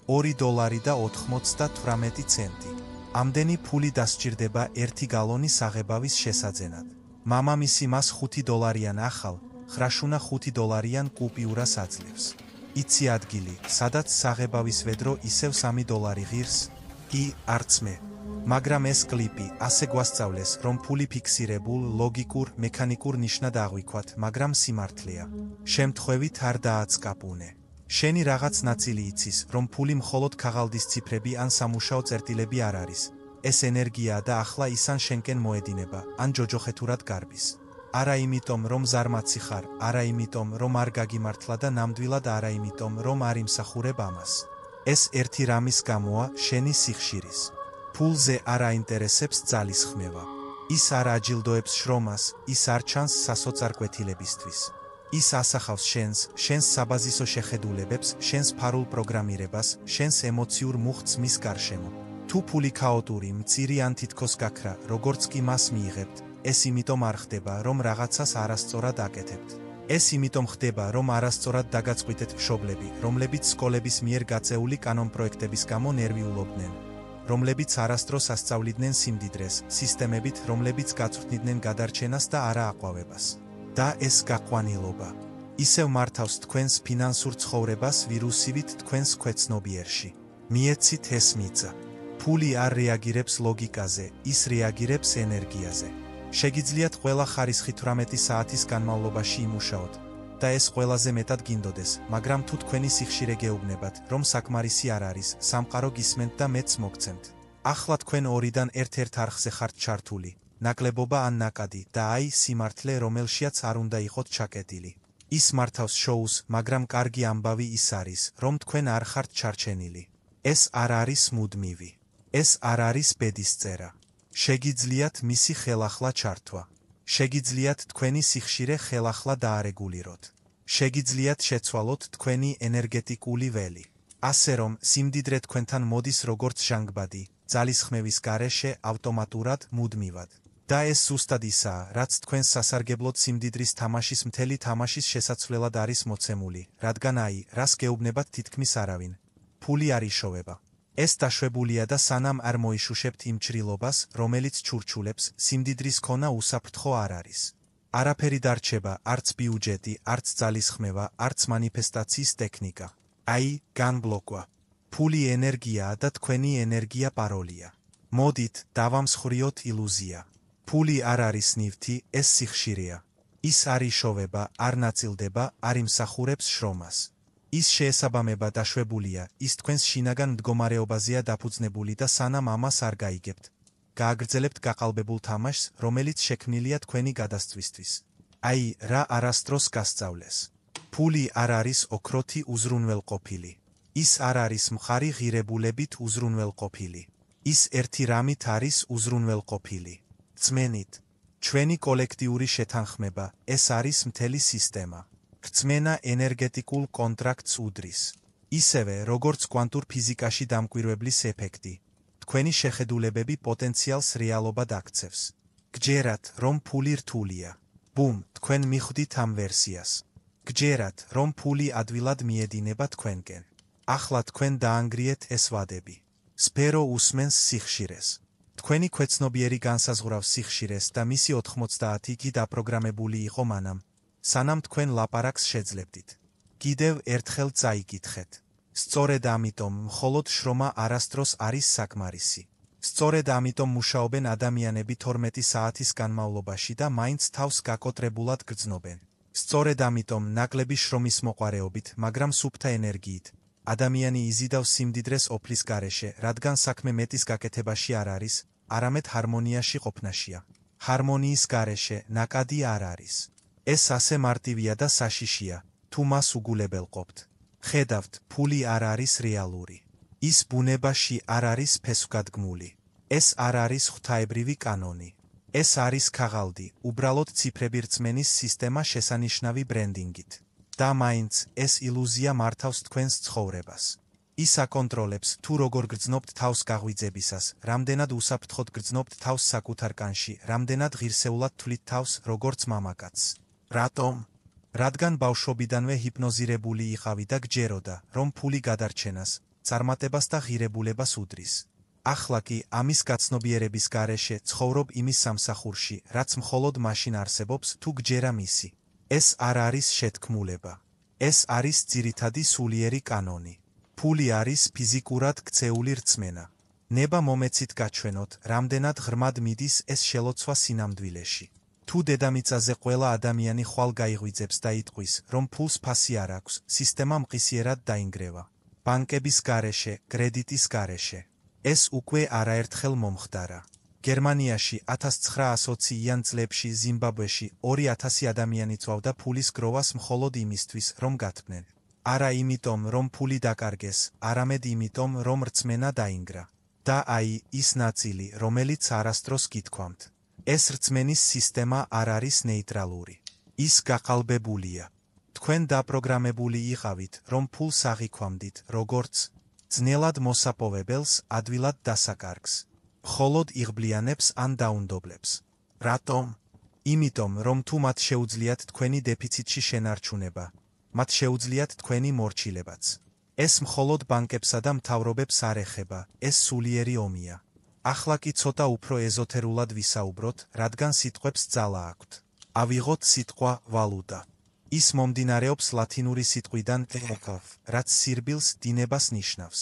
$2.98. ამდენი ფული დასჭირდება 1 გალონი საღებავის შესაძენად. მამამისი მას $5 ახალ, ხრაშუნა $5 კუპიურას აძლევს. იცი ადგილი, სადაც საღებავის ვედრო ისევ $3 ღირს? არც მე. მაგრამ ეს კლიპი ასე გვასწავლეს, რომ ფული ფიქსირებულ, ლოგიკურ, მექანიკურ ნიშნად აღვიქვათ, მაგრამ სიმართლეა. შემთხვევით არ დააცკაპუნე. შენი რაღაც ნაწილი იცის, რომ ფული მხოლოდ ქაღალდის ციფრები ან სამუშაო წერტილები არ არის. ეს ენერგიაა და ახლა ის ან შენკენ მოედინება, ან ჯოჯოხეთურად გარბის. არა იმიტომ, რომ ზარმაცი ხარ, არა იმიტომ, რომ არ გაგიმართლა და ნამდვილად არა იმიტომ, რომ არ იმსახურებ ამას. ეს ერთი რამის გამოა, შენი სიხშირის. ფულზე არ აინტერესებს ძალისხმევა. ის არ აჯილდოებს შრომას, ის არ ჩანს სასოწარკვეთილებისთვის. ის ასახავს შენს საბაზისო შეხედულებებს, შენს ფარულ პროგრამირებას, შენს ემოციურ მუხტს მის გარშემო. თუ ფული ქაოტური, მწირი ან თითქოს გაქრა, როგორც კი მას მიიღებთ, ეს იმიტომ არ ხდება, რომ რაღაცას არასწორად აკეთებთ. ეს იმიტომ ხდება, რომ არასწორად დაგაწყვიტეთ მშობლები, რომლებიც სკოლების მიერ გაწეული კანონპროექტების გამო ნერვიულობდნენ, რომლებიც არასდროს ასწავლიდნენ სიმდიდრეს, სისტემებით, რომლებიც გაწვრთნიდნენ გადარჩენას და არა აყვავებას. და ეს გაყვანილობა ისევ მართავს თქვენს ფინანსურ ცხოვრებას ვირუსივით თქვენს ქვეცნობიერში. მიეცით ეს მიწა. ფული არ რეაგირებს ლოგიკაზე, ის რეაგირებს ენერგიაზე. შეგიძლიათ ყველა ხარისხი 18 საათის განმავლობაში იმუშაოთ და ეს ყველაზე მეტად გინდოდეს, მაგრამ თუ თქვენი სიხშირე გეუბნებათ, რომ საკმარისი არ არის, სამყარო გისმენთ და მეც მოგცემთ. ახლა თქვენ ორიდან ერთ-ერთ არხზე ხართ ჩართული, ნაკლებობა ან ნაკადი და აი სიმართლე, რომელშიაც არ უნდა იყოთ ჩაკეტილი. ის მართავს შოუს, მაგრამ კარგი ამბავი ის არის, რომ თქვენ არ ხართ ჩარჩენილი. ეს არ არის მუდმივი. ეს არ არის ბედისწერა. შეგიძლიათ მისი ხელახლა ჩართვა. შეგიძლიათ თქვენი სიხშირე ხელახლა დაარეგულიროთ. შეგიძლიათ შეცვალოთ თქვენი ენერგეტიკული ველი. ასე რომ, სიმდიდრე თქვენთან მოდის როგორც ჟანგბადი, ძალისხმევის გარეშე ავტომატურად, მუდმივად. და ეს ზუსტად ისაა, რაც თქვენს სასარგებლოდ სიმდიდრის თამაშის მთელი თამაშის შესაცვლელად არის მოცემული, რადგან რას გეუბნებათ თითქმის არავინ. ფული არ იშოვება. ეს დაშვებულია და სანამ არ მოიშუშებთ იმ ჭრილობას, რომელიც ჩურჩულებს, სიმდიდრის ქონა უსაფრთხო არ არის. არაფერი დარჩება, არც ბიუჯეტი, არც ძალისხმევა, არც მანიფესტაციის ტექნიკა. განბლოკვა. ფული ენერგიაა და თქვენი ენერგია პაროლია. მოდით, დავამსხვრიოთ ილუზია. ფული არ არის ნივთი, ეს სიხშირეა. ის არ იშოვება, არ ნაწილდება, არ იმსახურებს შრომას. ის შეესაბამება დაშვებულია, ის თქვენს შინაგან მდგომარეობაზეა დაფუძნებული და სანამ ამას არ გაიგებთ, გააგრძელებთ გაყალბებულ თამაშს, რომელიც შექმნილია თქვენი გადასწვისთვის. რა არასდროს გასწავლეს. ფული არ არის ოქროთი უზრუნველყოფილი. ის არ არის მხარი ღირებულებით უზრუნველყოფილი. ის ერთი რამით არის უზრუნველყოფილი. რწმენით. ჩვენი კოლექტიური შეთანხმება, ეს არის მთელი სისტემა. რწმენა ენერგეტიკულ კონტრაქტს უდრის. ისევე, როგორც კვანტურ ფიზიკაში დამკვირვებლის ეფექტი. თქვენი შეხედულებები პოტენციალს რეალობად აქცევს. გჯერათ, რომ ფული რთულია. ბუმ, თქვენ მიხვდით ამ ვერსიას. გჯერათ, რომ ფული ადვილად მიედინება თქვენკენ. ახლა თქვენ დაანგრიეთ ეს ვადები. სფერო უსმენს სიხშირეს. თქვენი ქვეცნობიერი განსაზღვრავს სიხშირეს და მისი 90 კი დაპროგრამებული იყო მანამ, სანამ თქვენ ლაპარაკს შეძლებდით. კიდევ ერთხელ წაიკითხეთ. სწორედ ამიტომ მხოლოდ შრომა არასდროს არის საკმარისი. სწორედ ამიტომ მუშაობენ ადამიანები 12 საათის განმავლობაში და მაინც თავს გაკოტრებულად გრძნობენ. სწორედ ამიტომ ნაკლები შრომის მოყვარეობით, მაგრამ სუფთა ენერგიით, ადამიანი იზიდავს სიმდიდრეს ოფლის გარეშე, რადგან საქმე მეტის გაკეთებაში არ არის, არამედ ჰარმონიაში ყოფნაშია. ჰარმონიის გარეშე ნაკადი არ არის. ეს ასე მარტივია და საშიშია, თუ მას უგულებელყოფთ. ხედავთ, ფული არ არის რეალური. ის ბუნებაში არ არის ფესვგადგმული. ეს არ არის ღვთაებრივი კანონი. ეს არის ქაღალდი, უბრალოდ ციფრები რწმენის სისტემა შესანიშნავი ბრენდინგით. და მაინც ეს ილუზია მართავს თქვენს ცხოვრებას. ის აკონტროლებს, თუ როგორ გრძნობთ თავს გაღვიძებისას, რამდენად უსაფრთხოდ გრძნობთ თავს საკუთარ კანში, რამდენად ღირსეულად თვლით თავს, როგორც მამაკაცს. რატომ? რადგან ბავშვობიდანვე ჰიპნოზირებული იყავი და გჯეროდა, რომ ფული გადარჩენას, წარმატებას და ღირებულებას უდრის. ახლა კი ამის გაცნობიერების გარეშე ცხოვრობ იმის სამსახურში, რაც მხოლოდ მაშინ არსებობს, თუ გჯერა მისი. ეს არ არის შეთქმულება. ეს არის ძირითადი სულიერი კანონი. ფული არის ფიზიკურად ქცეული რწმენა. ნება მომეცით გაჩვენოთ, რამდენად ღრმად მიდის ეს შელოცვა სინამდვილეში. თუ დედამიწაზე ყველა ადამიანი ხვალ გაიღვიძებს და იტყვის, რომ ფულს ფასი არ აქვს, სისტემა მყისიერად დაინგრევა. ბანკების გარეშე, კრედიტის გარეშე. ეს უკვე არაერთხელ მომხდარა. გერმანიაში 1920-იან წლებში ზიმბაბვეში 2000 ადამიანი წვავდა ფულის გროვას მხოლოდ იმისთვის, რომ გათმნენ. არა იმიტომ, რომ ფული დაკარგეს, არამედ იმიტომ, რომ რწმენა დაინგრა. და აი, ის ნაწილი, რომელიც არასდროს გითქვამთ. ეს რწმენის სისტემა არ არის ნეიტრალური. ის გაყალბებულია. თქვენ დაპროგრამებული იყავით, რომ ფულს აღიქვამდით, როგორც ძნელად მოსაპოვებელს, ადვილად დასაკარგს. მხოლოდ იღბლიანებს ან დაუნდობლებს. რატომ? იმიტომ, რომ თუ მათ შეუძლიათ თქვენი დეფიციტში შენარჩუნება, მათ შეუძლიათ თქვენი მორჩილებაც. ეს მხოლოდ ბანკებსა და მთავრობებს არ ეხება, ეს სულიერი ომია. ახლა კი ცოტა უფრო ეზოთერულად ვისაუბროთ, რადგან სიტყვებს ძალა აქვთ. ავიღოთ სიტყვა ვალუტა. ის მომდინარეობს ლათინური სიტყვიდან ეკავ, რაც სირბილს დინებას ნიშნავს.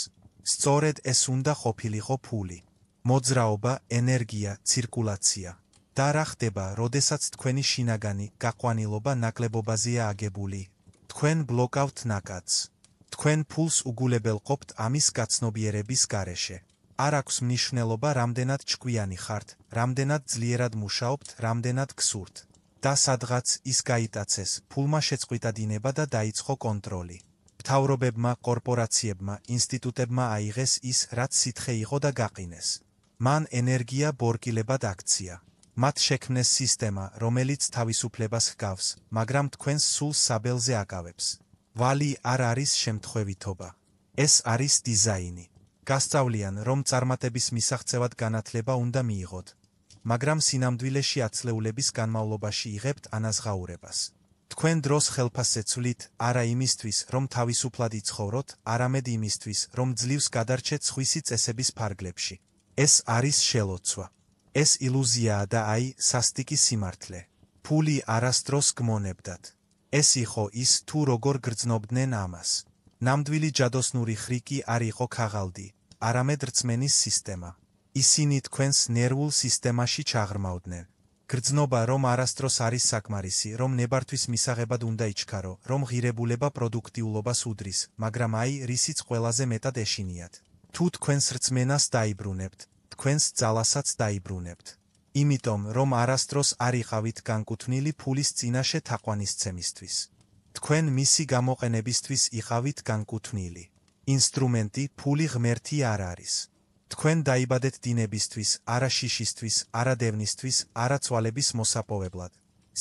სწორედ ეს უნდა ყოფილიყო ფული. მოძრაობა, ენერგია, ცირკულაცია. და რა ხდება, როდესაც თქვენი შინაგანი გაყვანილობა ნაკლებობაზეა აგებული? თქვენ ბლოკავთ ნაკადს. თქვენ ფულს უგულებელყოფთ ამის გაცნობიერების გარეშე. არ აქვს მნიშვნელობა, რამდენად ჭკვიანი ხართ, რამდენად ძლიერად მუშაობთ, რამდენად გსურთ. და სადღაც ის გაიტაცეს, ფულმა შეწყვიტა დინება და დაიწყო კონტროლი. მთავრობებმა, კორპორაციებმა, ინსტიტუტებმა აიღეს ის, რაც სითხე იყო და გაყინეს. მან ენერგია ბორკილებად აქცია. მათ შექმნეს სისტემა, რომელიც თავისუფლებას ჰგავს, მაგრამ თქვენს სულს საბელზე აკავებს. ვალი არ არის შემთხვევითობა. ეს არის დიზაინი. გასწავლიან, რომ წარმატების მისაღწევად განათლება უნდა მიიღოთ. მაგრამ სინამდვილეში ათწლეულების განმავლობაში იღებთ ანაზღაურებას. თქვენ დროს ხელფასს ეცვლით, არა იმისთვის, რომ თავისუფლად იცხოვროთ, არამედ იმისთვის, რომ ძლივს გადარჩეთ სხვისი წესების ფარგლებში. ეს არის შელოცვა. ეს ილუზიაა და აი, სასტიკი სიმართლე. ფული არასდროს გმონებდათ. ეს იყო ის, თუ როგორ გრძნობდნენ ამას. ნამდვილი ჯადოსნური ხრიკი არ იყო ქაღალდი, არამედ რწმენის სისტემა. ისინი თქვენს ნერვულ სისტემაში ჩაღრმავდნენ. გრძნობა, რომ არასდროს არის საკმარისი, რომ ნებართვის მისაღებად უნდა იჩქარო, რომ ღირებულება პროდუქტიულობას უდრის, მაგრამ აი, რისიც ყველაზე მეტად ეშინიათ. თუ თქვენს რწმენას დაიბრუნებთ, თქვენს ძალასაც დაიბრუნებთ. იმიტომ, რომ არასდროს არ იყავით განკუთვნილი ფულის წინაშე თაყვანისცემისთვის. თქვენ მისი გამოყენებისთვის იყავით განკუთვნილი. ინსტრუმენტი, ფული ღმერთი არ არის. თქვენ დაიბადეთ დინებისთვის, არა შიშისთვის, არა დევნისთვის, არა ცვალების მოსაპოვებლად.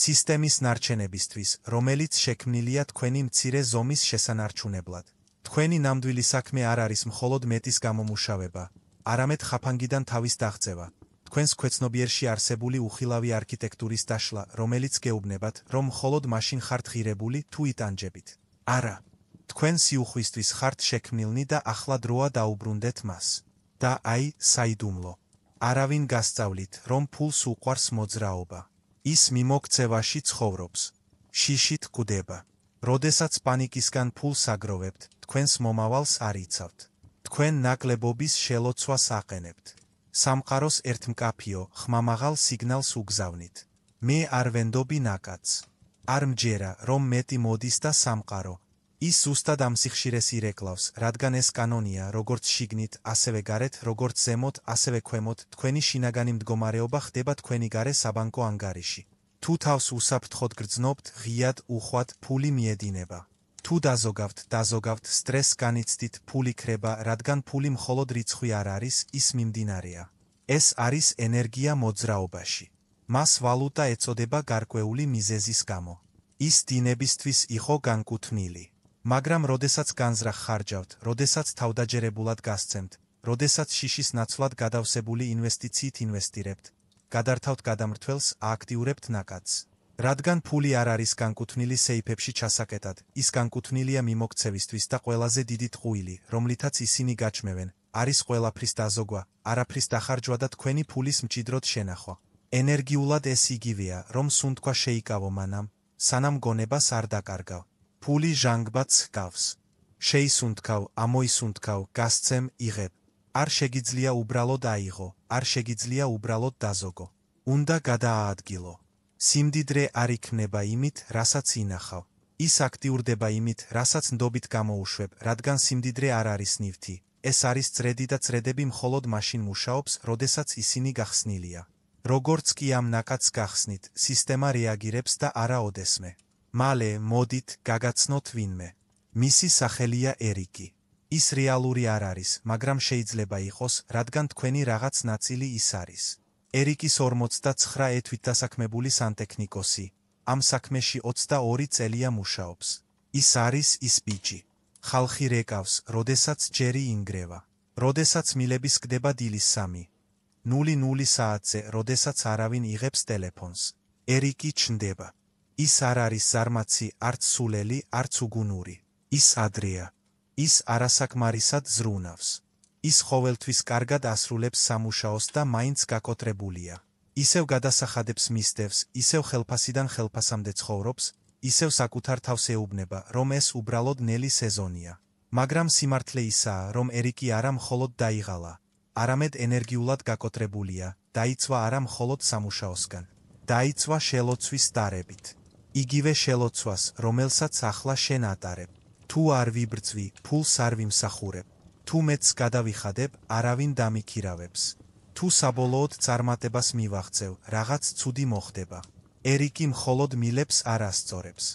სისტემის ნარჩენებისთვის, რომელიც შექმნილია თქვენი მცირე ზომის შესანარჩუნებლად. თქვენი ნამდვილი საქმე არ არის მხოლოდ მეტის გამომუშავება, არამედ ხაფანგიდან თავის დაღწევა. თქვენს ქვეცნობიერში არსებული უხილავი არქიტექტურის დაშლა, რომელიც გეუბნებათ, რომ მხოლოდ მაშინ ხართ ღირებული, თუ იტანჯებით. არა. თქვენ სიუხვისთვის ხართ შექმნილნი და ახლა დროა დაუბრუნდეთ მას. და აი, საიდუმლო. არავინ გასწავლით, რომ ფულს უყვარს მოძრაობა. ის მიმოქცევაში ცხოვრობს. შიშით კვდება. როდესაც პანიკისგან ფულს აგროვებთ, თქვენს მომავალს არ იცავთ. თქვენ ნაკლებობის შელოცვას აყენებთ. სამყაროს ერთმკაფიო, ხმამაღალ სიგნალს უგზავნით. მე არ ვენდობი ნაკადს. არ მჯერა, რომ მეტი მოდის და სამყარო. ის ზუსტად ამ სიხშირეს ირეკლავს, რადგან ეს კანონია, როგორც შიგნით, ასევე გარეთ, როგორც ზემოთ, ასევე ქვემოთ, თქვენი შინაგანი მდგომარეობა ხდება თქვენი გარე საბანკო ანგარიში. თუ თავს უსაფრთხოდ გრძნობთ, ღიად, უხვად, ფული მიედინება. თუ დაზოგავთ, სტრესს განიცდით, ფული ქრება, რადგან ფული მხოლოდ რიცხვი არ არის, ის მიმდინარეა. ეს არის ენერგია მოძრაობაში. მას ვალუტა ეწოდება გარკვეული მიზეზის გამო. ის დინებისთვის იყო განკუთვნილი. მაგრამ როდესაც განზრახ ხარჯავთ, როდესაც თავდაჯერებულად გასცემთ, როდესაც შიშის ნაცვლად გადავსებული ინვესტიციით ინვესტირებთ, გადართავთ გადამრთველს, ააქტიურებთ ნაკადს. რადგან ფული არ არის განკუთვნილი სეიფებში ჩასაკეტად, ის განკუთვნილია მიმოქცევისთვის და ყველაზე დიდი ტყუილი, რომლითაც ისინი გაჩმევენ, არის ყველაფრის დაზოგვა, არაფრის დახარჯვა და თქვენი ფულის მჭიდროდ შენახვა. ენერგიულად ეს იგივეა, რომ სუნთქვა შეიკავო მანამ, სანამ გონებას არ დაკარგავ. ფული ჟანგბადს ჰგავს. შეისუნთქავ, ამოისუნთქავ, გასცემ, იღებ. არ შეგიძლია უბრალოდ აიღო, არ შეგიძლია უბრალოდ დაზოგო. უნდა გადააადგილო. სიმდიდრე არ იქნება იმით, რასაც ინახავ. ის აქტიურდება იმით, რასაც ნდობით გამოუშვებ, რადგან სიმდიდრე არ არის ნივთი. ეს არის წრედი და წრედები მხოლოდ მაშინ მუშაობს, როდესაც ისინი გახსნილია. როგორც კი ამ ნაკადს გახსნით, სისტემა რეაგირებს და არა ოდესმე. მალე, მოდით, გაგაცნოთ ვინმე. მისი სახელია ერიკი. ის რეალური არ არის, მაგრამ შეიძლება იყოს, რადგან თქვენი რაღაც ნაწილი ის არის. ერიკის 49 ეთვით დასაქმებული სანტექნიკოსი. ამ საქმეში 22 წელია მუშაობს. ის არის ის ბიჭი. ხალხი რეკავს, როდესაც ჯერი ინგრევა. როდესაც მილების კდება დილის 3:00 საათზე, როდესაც არავინ იღებს ტელეფონს. ერიკი ჩნდება. ის არ არის ზარმაცი, არც სულელი, არც უგუნური. ის ადრეა. ის არასაკმარისად ზრუნავს. ის ყოველთვის კარგად ასრულებს სამუშაოს და მაინც გაკოტრებულია. ისევ გადასახადებს მისდევს, ისევ ხელფასიდან ხელფასამდე ცხოვრობს, ისევ საკუთარ თავს ეუბნება, რომ ეს უბრალოდ ნელი სეზონია. მაგრამ სიმართლე ისაა, რომ ერიკი არა მხოლოდ დაიღალა, არამედ ენერგიულად გაკოტრებულია, დაიცვა არა მხოლოდ სამუშაოსგან. დაიცვა შელოცვის დარებით. იგივე შელოცვას, რომელსაც ახლა შენ ატარებ. თუ არ ვიბრძვი, ფულს არ ვიმსახურებ. თუ მეც გადავიხადებ, არავინ დამიქირავებს. თუ საბოლოოდ წარმატებას მივაღწევ, რაღაც ცუდი მოხდება. ერიკი მხოლოდ მილებს არ ასწორებს.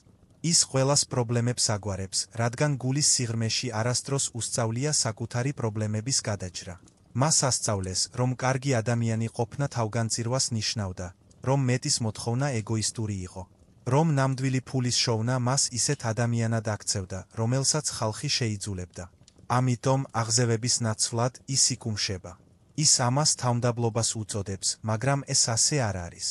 ის ყველას პრობლემებს აგვარებს, რადგან გულის სიღრმეში არასდროს უსწავლია საკუთარი პრობლემების გადაჭრა. მას ასწავლეს, რომ კარგი ადამიანი ყოფნა თავგანწირვას ნიშნავდა, რომ მეტის მოთხოვნა ეგოისტური იყო. რომ ნამდვილი ფულის შოვნა მას ისეთ ადამიანად აქცევდა, რომელსაც ხალხი შეიძულებდა. ამიტომ აღზევების ნაცვლად ის იკუმშება. ის ამას თავმდაბლობას უწოდებს, მაგრამ ეს ასე არ არის.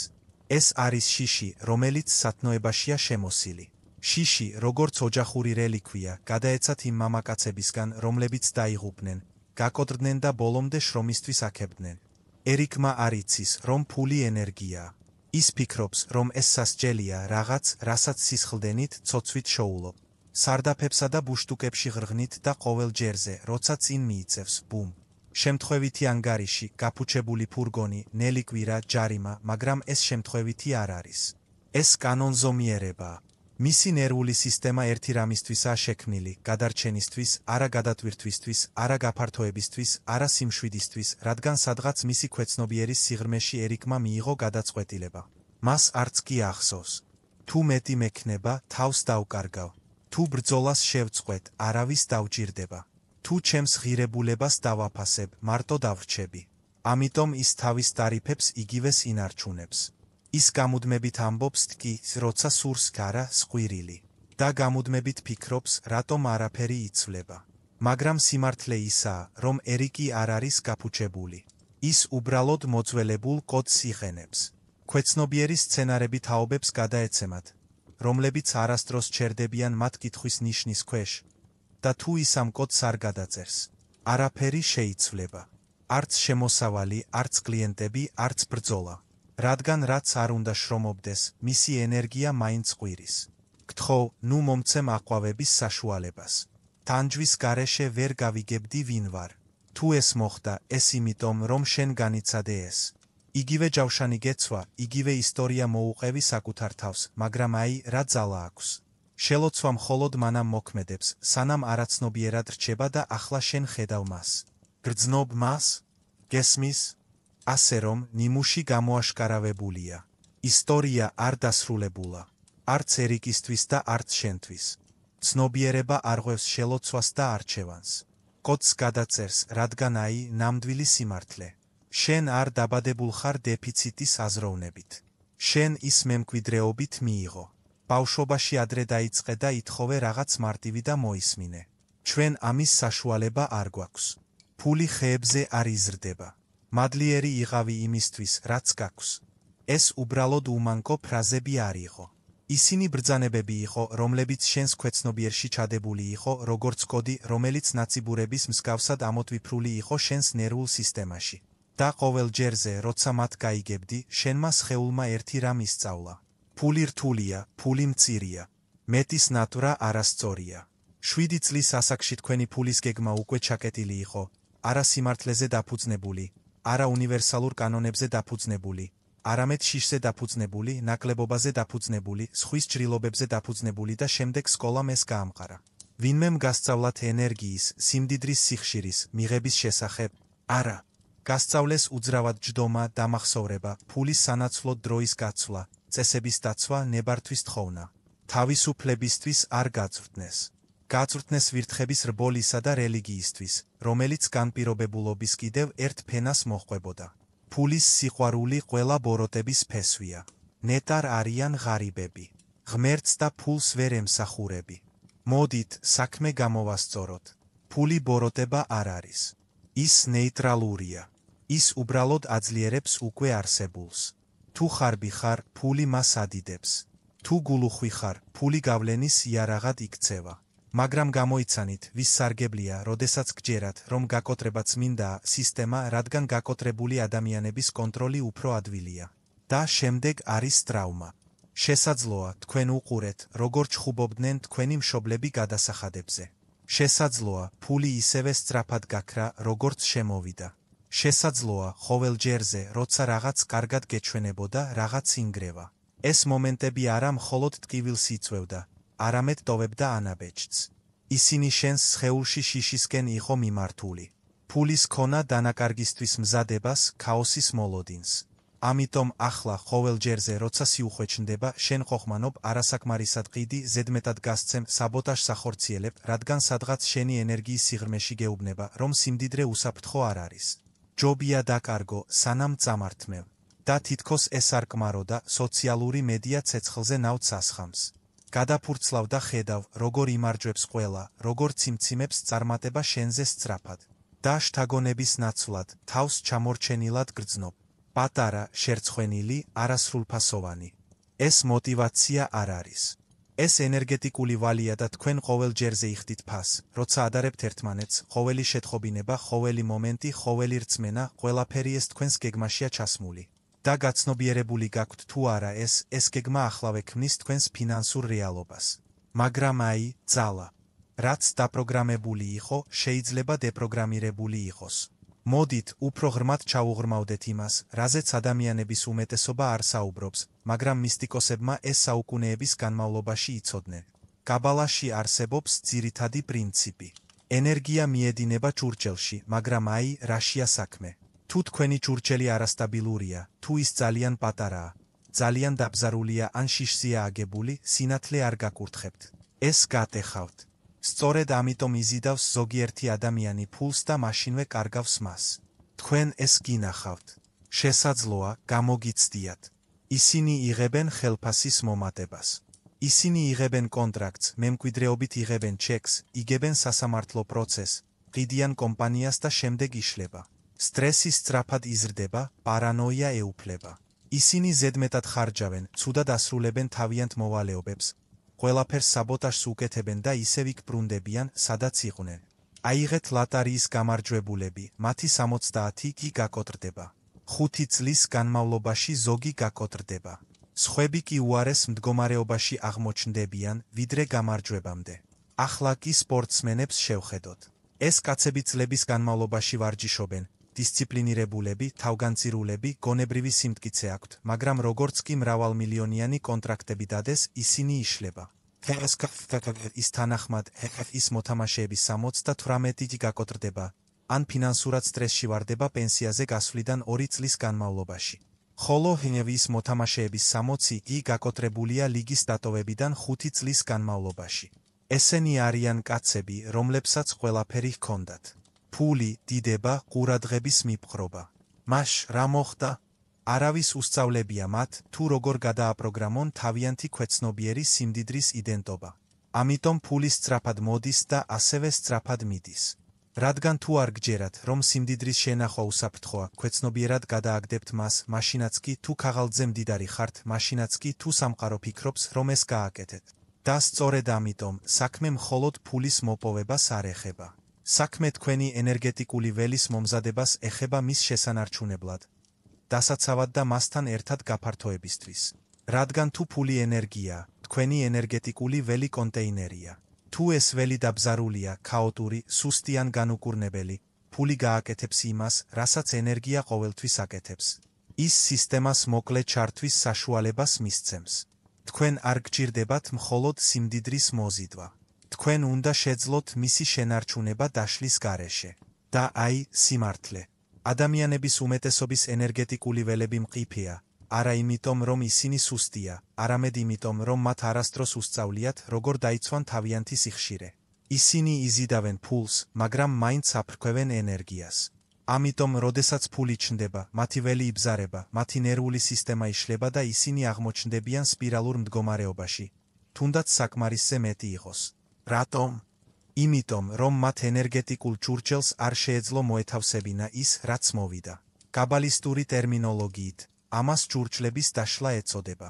ეს არის შიში, რომელიც სათნოებაშია შემოსილი. შიში, როგორც ოჯახური რელიქვია, გადაეცათ იმ მამაკაცებისგან, რომლებიც დაიღუპნენ, გაკოტრდნენ და ბოლომდე შრომისთვის აქებდნენ. ერიკმა არ იცის, რომ ფული ენერგიაა. ის ფიქრობს, რომ ეს სასჯელია რაღაც, რასაც სისხლდენით, ცოცვით შოულობ. სარდაფებსა და ბუშტუკებში ღრღნით და ყოველ ჯერზე, როცა წინ მიიწევს, ბუმ. შემთხვევითი ანგარიში, გაფუჩებული ფურგონი, ნელი კვირა, ჯარიმა, მაგრამ ეს შემთხვევითი არ არის. ეს კანონზომიერებაა. მისი ნერვული სისტემა ერთი რამისთვისაა შექმნილი, გადარჩენისთვის, არა გადატვირთვისთვის, არა გაფართოებისთვის, არა სიმშვიდისთვის, რადგან სადღაც მისი ქვეცნობიერის სიღრმეში ერიკმა მიიღო გადაწყვეტილება. მას არც კი ახსოვს. თუ მეტი მექნება, თავს დავკარგავ. თუ ბრძოლას შევწყვეტ, არავის დავჭირდება. თუ ჩემს ღირებულებას დავაფასებ, მარტო დავრჩები. ამიტომ ის თავის ტარიფებს იგივეს ინარჩუნებს. ის გამუდმებით ამბობს კი, როცა სურს გარა სყვირილი. და გამუდმებით ფიქრობს, რატომ არაფერი იცვლება. მაგრამ სიმართლე ისაა, რომ ერიკი არ არის გაფუჩებული. ის უბრალოდ მოძველებულ კოდს იღენებს. ქვეცნობიერი სცენარები თაობებს გადაეცემათ, რომლებიც არასდროს ჩერდებიან მათ კითხვის ნიშნის ქვეშ. და თუ ის ამ კოდს არ გადაწერს, არაფერი შეიცვლება. არც შემოსავალი, არც კლიენტები, არც ბრძოლა. რადგან რაც არ უნდა შრომობდეს, მისი ენერგია მაინც ყვირის. გთხოვ, ნუ მომცემ აყვავების საშუალებას. თანჯვის გარეშე ვერ გავიგებდი ვინ ვარ. თუ ეს მოხდა, ეს იმიტომ, რომ შენ განიცადე ეს. იგივე ჯავშანი გეცვა, იგივე ისტორია მოუყევი საკუთარ თავს, მაგრამ აი, რა ძალა აქვს. შელოცვა მხოლოდ მანამ მოქმედებს, სანამ არაცნობიერად რჩება და ახლა შენ ხედავ მას. გრძნობ მას? გესმის? ასე რომ, ნიმუში გამოაშკარავებულია. ისტორია არ დასრულებულა. არც ერიკისთვის და არც შენთვის. ცნობიერება არღვევს შელოცვას და არჩევანს. კოდს გადაწერს, რადგან აი, ნამდვილი სიმართლე. შენ არ დაბადებულ ხარ დეფიციტის აზროვნებით. შენ ის მემკვიდრეობით მიიღო. ბავშვობაში ადრე დაიწყე და ითხოვე რაღაც მარტივი და მოისმინე. ჩვენ ამის საშუალება არ გვაქვს. ფული ხეებზე არ იზრდება. მადლიერი იღავი იმისთვის, რაც გაქვს. ეს უბრალოდ უმანკო ფრაზები არ იყო. ისინი ბრძანებები იყო, რომლებიც შენს ქვეცნობიერში ჩადებული იყო, როგორც კოდი, რომელიც ნაციბურების მსგავსად ამოტვიფრული იყო შენს ნერვულ სისტემაში. და ყოველ ჯერზე, როცა მათ გაიგებდი, შენმა სხეულმა ერთი რამ ისწავლა. ფული რთულია, ფული მწირია. მეტის ნატურა არასწორია. 7 წლის ასაკში თქვენი ფულის გეგმა უკვე ჩაკეტილი იყო, არა სიმართლეზე დაფუძნებული, არა უნივერსალურ კანონებზე დაფუძნებული, არამედ შიშზე დაფუძნებული, ნაკლებობაზე დაფუძნებული, სხვის ჭრილობებზე დაფუძნებული და შემდეგ სკოლამ ეს გაამყარა. ვინმემ გასწავლათ ენერგიის, სიმდიდრის სიხშირის, მიღების შესახებ? არა. გასწავლეს უძრავად ჯდომა, დამახსოვრება, ფულის სანაცვლოდ დროის გაცვლა, წესების დაცვა, ნებართვის თხოვნა. თავისუფლებისთვის არ გაწვრთნეს. გაწვრთნეს ვირთხების რბოლისა და რელიგიისთვის, რომელიც განპირობებულობის კიდევ ერთ ფენას მოჰყვებოდა. ფულის სიყვარული ყველა ბოროტების ფესვია. ნეტარ არიან ღარიბები. ღმერთს და ფულს ვერ ემსახურები. მოდით, საქმე გამოვასწოროთ. ფული ბოროტება არ არის. ის ნეიტრალურია. ის უბრალოდ აძლიერებს უკვე არსებულს. თუ ხარბი ხარ, ფული მას ადიდებს. თუ გულუხვი ხარ, ფული გავლენის იარაღად იქცევა. მაგრამ გამოიცანით, ვის სარგებლია, როდესაც გჯერათ, რომ გაკოტრებაც მინდა სისტემა, რადგან გაკოტრებული ადამიანების კონტროლი უფრო ადვილია. და შემდეგ არის ტრავმა. შესაძლოა, თქვენ უყურეთ, როგორ ჩხუბობდნენ თქვენი მშობლები გადასახადებზე. შესაძლოა, ფული ისევე სწრაფად გაქრა, როგორც შემოვიდა. შესაძლოა, ყოველ ჯერზე, როცა რაღაც კარგად გეჩვენებოდა, რაღაც ინგრევა. ეს მომენტები არა მხოლოდ ტკივილს იწვევდა, არამედ ტოვებდა ანაბეჭდს. ისინი შენს სხეულში შიშისკენ იყო მიმართული. ფულის ქონა დანაკარგისთვის მზადებას, ქაოსის მოლოდინს. ამიტომ ახლა ყოველ ჯერზე, როცა სიუხვეჩნდება, შენ ხოხმანობ არასაკმარისად ყიდი, ზედმეტად გასცემ, საბოტაჟს ახორციელებ, რადგან სადღაც შენი ენერგიის სიღრმეში გეუბნება, რომ სიმდიდრე უსაფრთხო არ არის. ჯობია დაკარგო, სანამ წამართმევ. და თითქოს ეს არ კმარო და სოციალური მედია ცეცხლზე ნავთს ასხამს. გადაფურცლავ და ხედავ, როგორ იმარჯვებს ყველა, როგორ ციმციმებს წარმატება შენზე სწრაფად. და შთაგონების ნაცვლად, თავს ჩამორჩენილად გრძნობ. პატარა, შერცხვენილი, არასრულფასოვანი. ეს მოტივაცია არ არის. ეს ენერგეტიკული ვალია და თქვენ ყოველ ჯერზე იხდით ფას, როცა ადარებთ ერთმანეთს, ყოველი შეთხობინება, ყოველი მომენტი, ყოველი რწმენა, ყველაფერი ეს თქვენს გეგმაშია ჩასმული. და გაცნობიერებული გაქვთ თუ არა ეს გეგმა ახლავე ქმნის თქვენს ფინანსურ რეალობას. მაგრამ აი, ძალა. რაც დაპროგრამებული იყო, შეიძლება დეპროგრამირებული იყოს. მოდით, უფრო ღრმად ჩაუღრმავდეთ იმას, რაზეც ადამიანების უმეტესობა არ საუბრობს, მაგრამ მისტიკოსებმა ეს საუკუნეების განმავლობაში იცოდნენ. კაბალაში არსებობს ძირითადი პრინციპი. ენერგია მიედინება ჭურჭელში, მაგრამ აი, რაშია საქმე. თუ თქვენი ჭურჭელი არასტაბილურია, თუ ის ძალიან პატარაა, ძალიან დაბზარულია ან შიშზეა აგებული, სინათლე არ გაკურთხებთ. ეს გატეხავთ. სწორედ ამიტომ იზიდავს ზოგიერთი ადამიანი ფულს და მაშინვე კარგავს მას. თქვენ ეს გინახავთ. შესაძლოა, გამოგიცდიათ. ისინი იღებენ ხელფასის მომატებას. ისინი იღებენ კონტრაქტს, მემკვიდრეობით იღებენ ჩეკს, იგებენ სასამართლო პროცესს, ყიდიან კომპანიას და შემდეგ იშლება. სტრესი სწრაფად იზრდება, პარანოია ეუფლება. ისინი ზედმეტად ხარჯავენ, ცუდად ასრულებენ თავიანთ მოვალეობებს. ყველაფერს საბოტაჟს უკეთებენ და ისევ იქ ბრუნდებიან, სადაც იყვნენ. აიღეთ ლატარიის გამარჯვებულები, მათი 70 კი გაკოტრდება. 5 წლის განმავლობაში ზოგი გაკოტრდება. სხვები კი უარეს მდგომარეობაში აღმოჩნდებიან, ვიდრე გამარჯვებამდე. ახლა კი სპორტსმენებს შევხედოთ. ეს კაცები წლების განმავლობაში ვარჯიშობენ, დისციპლინირებულები, თავგანწირულები, გონებრივი სიმტკიცე აქვთ, მაგრამ როგორც კი მრავალმილიონიანი კონტრაქტები დადეს, ისინი იშლება. ის თანახმად, ის მოთამაშეების 78 გაკოტრდება, ან ფინანსურად სტრესში ვარდება პენსიაზე გასვლიდან 2 წლის განმავლობაში. ხოლო ის მოთამაშეების 60 კი გაკოტრებულია ლიგის დატოვებიდან 5 წლის განმავლობაში. ესენი არიან კაცები, რომლებსაც ყველაფერი ჰქონდათ. ფული, დიდება, ყურადღების მიპყრობა. მაშ რა მოხდა? არავის უსწავლებია მათ, თუ როგორ გადააპროგრამონ თავიანთი ქვეცნობიერი სიმდიდრის იდენტობა. ამიტომ ფული სწრაფად მოდის და ასევე სწრაფად მიდის. რადგან თუ არ გჯერათ, რომ სიმდიდრის შენახვა უსაფრთხოა, ქვეცნობიერად გადააგდებთ მას, მაშინაც კი თუ ქაღალდზე მდიდარი ხართ, მაშინაც კი თუ სამყარო ფიქრობს, რომ ეს გააკეთეთ. და სწორედ ამიტომ, საქმე მხოლოდ ფულის მოპოვებას არ ეხება. საქმე თქვენი ენერგეტიკული ველის მომზადებას ეხება მის შესანარჩუნებლად, დასაცავად და მასთან ერთად გაფართოებისთვის. რადგან თუ ფული ენერგია, თქვენი ენერგეტიკული ველი კონტეინერია. თუ ეს ველი დაბზარულია, ქაოტური, სუსტი ან განუკურნებელი, ფული გააკეთებს იმას, რასაც ენერგია ყოველთვის აკეთებს. ის სისტემას მოკლე ჩართვის საშუალებას მისცემს. თქვენ არ გჭირდებათ მხოლოდ სიმდიდრის მოზიდვა. თქვენ უნდა შეძლოთ მისი შენარჩუნება დაშლის გარეშე. და აი, სიმართლე. ადამიანების უმეტესობის ენერგეტიკული ველები მყიფეა, არა იმიტომ, რომ ისინი სუსტია, არამედ იმიტომ, რომ მათ არასდროს უსწავლიათ, როგორ დაიცვან თავიანთი სიხშირე. ისინი იზიდავენ ფულს, მაგრამ მაინც აფრქვევენ ენერგიას. ამიტომ, როდესაც ფული ჩნდება, მათი ველი იბზარება, მათი ნერვული სისტემა იშლება და ისინი აღმოჩნდებიან სპირალურ მდგომარეობაში, თუნდაც საკმარისზე მეტი იყოს. რატომ? იმიტომ, რომ მათ ენერგეტიკულ ჭურჭელს არ შეეძლო მოეთავსებინა ის, რაც მოვიდა. კაბალისტური ტერმინოლოგიით, ამას ჭურჭლების დაშლა ეწოდება.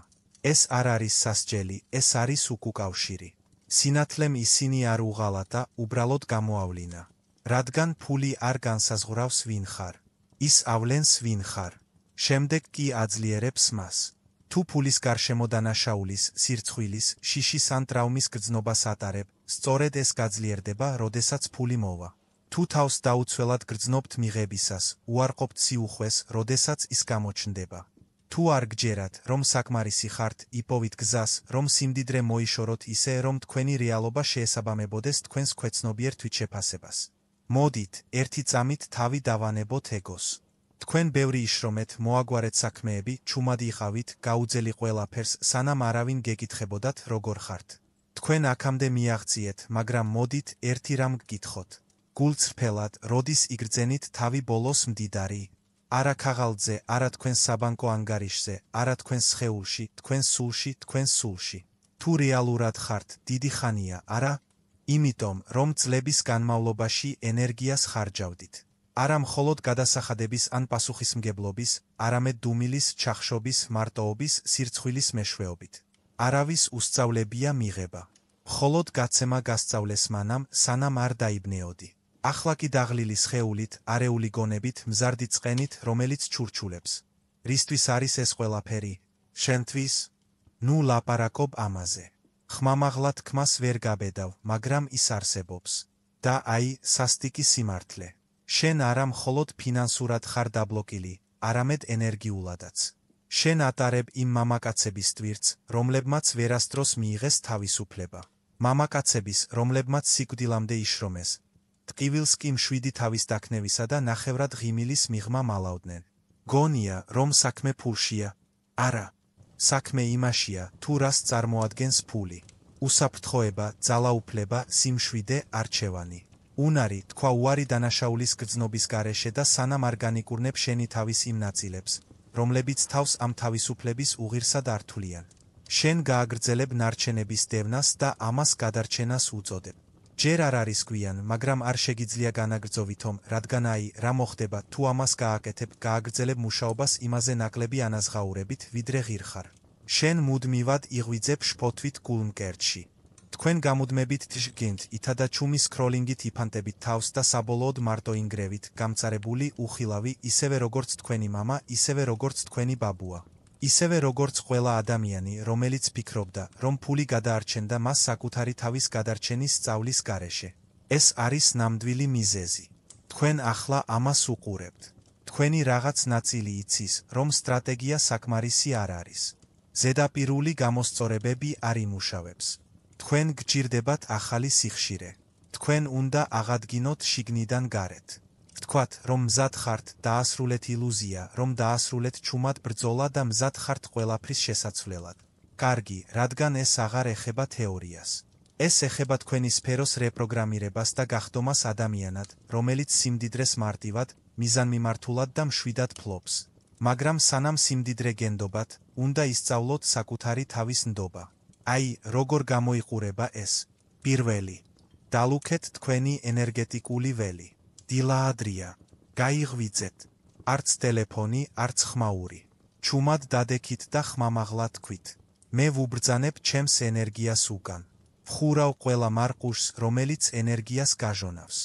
ეს არ არის სასჯელი, ეს არის უკუკავშირი. სინათლემ ისინი არ უღალა და უბრალოდ გამოავლინა. რადგან ფული არ განსაზღვრავს ვინ ხარ. ის ავლენს ვინ ხარ. შემდეგ კი აძლიერებს მას. თუ ფულის გარშემო დანაშაულის, სირცხვილის, შიშის ან ტრავმის გრძნობას ატარებ, სწორედ ეს გაძლიერდება, როდესაც ფული მოვა. თუ თავს დაუცველად გრძნობთ მიღებისას, უარყოფთ სიუხვეს, როდესაც ის გამოჩნდება. თუ არ გჯერათ, რომ საკმარისი ხართ, იპოვით გზას, რომ სიმდიდრე მოიშოროთ ისე, რომ თქვენი რეალობა შეესაბამებოდეს თქვენს ქვეცნობიერ თვითშეფასებას. მოდით, ერთი წამით თავი დავანებოთ ეგოს. თქვენ ბევრი იშრომეთ, მოაგვარეთ საქმეები, ჩუმად იყავით, გაუძელი ყველაფერს, სანამ არავინ გეკითხებოდათ, როგორ ხართ. თქვენ აქამდე მიაღწიეთ, მაგრამ მოდით, ერთი რამ გკითხოთ. გულწრფელად, როდის იგრძენით თავი ბოლოს მდიდარი? არა ქაღალდზე, არა თქვენს საბანკო ანგარიშზე, არა თქვენს სხეულში, თქვენს სულში, თქვენს სულში. თუ რეალურად ხართ, დიდი ხანია, არა? იმიტომ, რომ წლების განმავლობაში ენერგიას ხარჯავდით. არა მხოლოდ გადასახადების ან პასუხისმგებლობის, არამედ დუმილის, ჩახშობის, მარტოობის, სირცხვილის მეშვეობით. არავის უსწავლებია მიღება. მხოლოდ გაცემა გასწავლეს მანამ, სანამ არ დაიბნეოდი. ახლა კი დაღლილი სხეულით, არეული გონებით, მზარდი წყენით, რომელიც ჩურჩულებს. რისთვის არის ეს ყველაფერი? შენთვის? ნუ ლაპარაკობ ამაზე. ხმამაღლა თქმას ვერ გაბედავ, მაგრამ ის არსებობს. და აი, სასტიკი სიმართლე. შენ არა მხოლოდ ფინანსურად ხარ დაბლოკილი, არამედ ენერგიულადაც. შენ ატარებ იმ მამაკაცების ტვირთს, რომლებმაც ვერასდროს მიიღეს თავისუფლება. მამაკაცების, რომლებმაც სიკვდილამდე იშრომეს. ტყივილს კი მშვიდი თავის დაქნევისა და ნახევრად ღიმილის მიღმა მალავდნენ. გონია, რომ საქმე ფულშია? არა. საქმე იმაშია, თუ რას წარმოადგენს ფული. უსაფრთხოება, ძალაუფლება, სიმშვიდე, არჩევანი. უნარი, თქვა უარი დანაშაულის გრძნობის გარეშე და სანამ არ განიკურნებ შენი თავის იმ ნაწილებს, რომლებიც თავს ამ თავისუფლების უღირსად ართულიან. შენ გააგრძელებ ნარჩენების დევნას და ამას გადარჩენას უწოდებ. ჯერ არ არის გვიან, მაგრამ არ შეგიძლია განაგრძოვითომ, რადგან აი, რა მოხდება, თუ ამას გააკეთებ, გააგრძელებ მუშაობას იმაზე ნაკლები ანაზღაურებით, ვიდრე ღირხარ. შენ მუდმივად იღვიძებ შფოთვით გულმკერდში. თქვენ გამუდმებით თიშგინთ, ითა და ჩუმის კროლინგით იფანტებით თავს და საბოლოოდ მარტოინგრევით, გამწარებული, უხილავი, ისევე როგორც თქვენი მამა, ისევე როგორც თქვენი ბაბუა. ისევე როგორც ყველა ადამიანი, რომელიც ფიქრობდა, რომ ფული გადაარჩენდა მას საკუთარი თავის გადარჩენის სწავლის გარეშე. ეს არის ნამდვილი მიზეზი. თქვენ ახლა ამას უყურებთ. თქვენი რაღაც ნაწილი იცის, რომ სტრატეგია საკმარისი არ არის. ზედაპირული გამოსწორებები არ იმუშავებს. თქვენ გჭირდებათ ახალი სიხშირე. თქვენ უნდა აღადგინოთ შიგნიდან გარეთ. ვთქვათ, რომ მზად ხართ, დაასრულეთ ილუზია, რომ დაასრულეთ ჩუმად ბრძოლა და მზად ხართ ყველაფრის შესაცვლელად. კარგი, რადგან ეს აღარ ეხება თეორიას. ეს ეხება თქვენი სფეროს რეპროგრამირებას და გახდომას ადამიანად, რომელიც სიმდიდრეს მარტივად, მიზანმიმართულად და მშვიდად ფლობს. მაგრამ სანამ სიმდიდრე გენდობათ, უნდა ისწავლოთ საკუთარი თავის ნდობა. აი, როგორ გამოიყურება ეს. პირველი. Dalukეთ თქვენი ენერგეტიკული ველი. დილაადრია. გაიღვიძეთ. არც ტელეფონი, არც ხმაური. ჩუმად დადექით და ხმამაღლა თქვით. მე ვუბრძანებ ჩემს ენერგიას უკან. ვხურავ ყველა მარყურს, რომელიც ენერგიას გაჟონავს.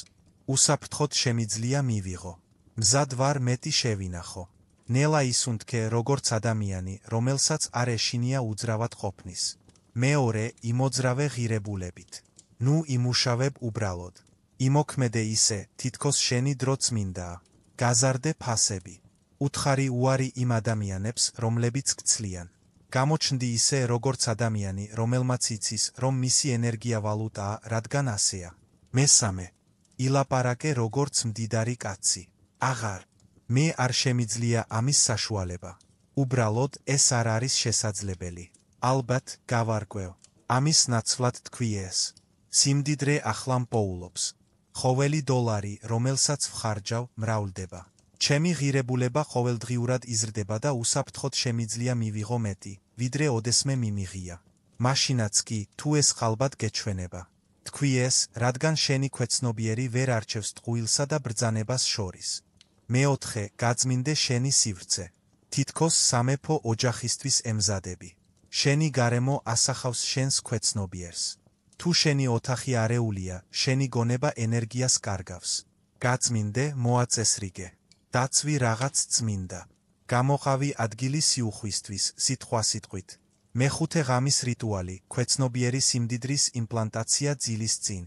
უსაფრთხოდ შემიძლია მივიღო. მზად ვარ მეტი შევინახო. ნელა ისუნთქე როგორც ადამიანი, რომელსაც არ ეშინია უძრავად ყოფნის. მეორე იმოძრავე ღირებულებით. ნუ იმუშავებ უბრალოდ. იმოქმედე ისე, თითქოს შენი დრო წმინდაა. გაზარდე ფასები. უთხარი უარი იმ ადამიანებს, რომლებიც გცლიან. გამოჩნდი ისე, როგორც ადამიანი, რომელმაც იცის, რომ მისი ენერგია ვალუტაა, რადგან ასეა. მესამე. ილაპარაკე როგორც მდიდარი კაცი. აღარ. მე არ შემიძლია ამის საშუალება. უბრალოდ ეს არ არის შესაძლებელი. ალბათ, გავარკვევ. ამის ნაცვლად თქვი ეს. სიმდიდრე ახლა მპოულობს. ხოველი დოლარი, რომელსაც ვხარჯავ, მრავლდება. ჩემი ღირებულება ყოველდღიურად იზრდება და უსაფრთხოდ შემიძლია მივიღო მეტი, ვიდრე ოდესმე მიმიღია. მაშინაც კი, თუ ეს ხალბად გეჩვენება. თქვი ეს, რადგან შენი ქვეცნობიერი ვერ არჩევს ტყუილსა და ბრძანებას შორის. მეოთხე, გაწმინდე შენი სივრცე. თითქოს სამეფო ოჯახისთვის ემზადები. შენი გარემო ასახავს შენს ქვეცნობიერს. თუ შენი ოთახი არეულია, შენი გონება ენერგიას კარგავს. გაწმინდე, მოაწესრიგე. დაცვი რაღაც წმინდა. გამოყავი ადგილი სიუხვისთვის, სიტყვასიტყვით. მეხუთე ღამის რიტუალი, ქვეცნობიერი სიმდიდრის იმპლანტაცია ძილის წინ.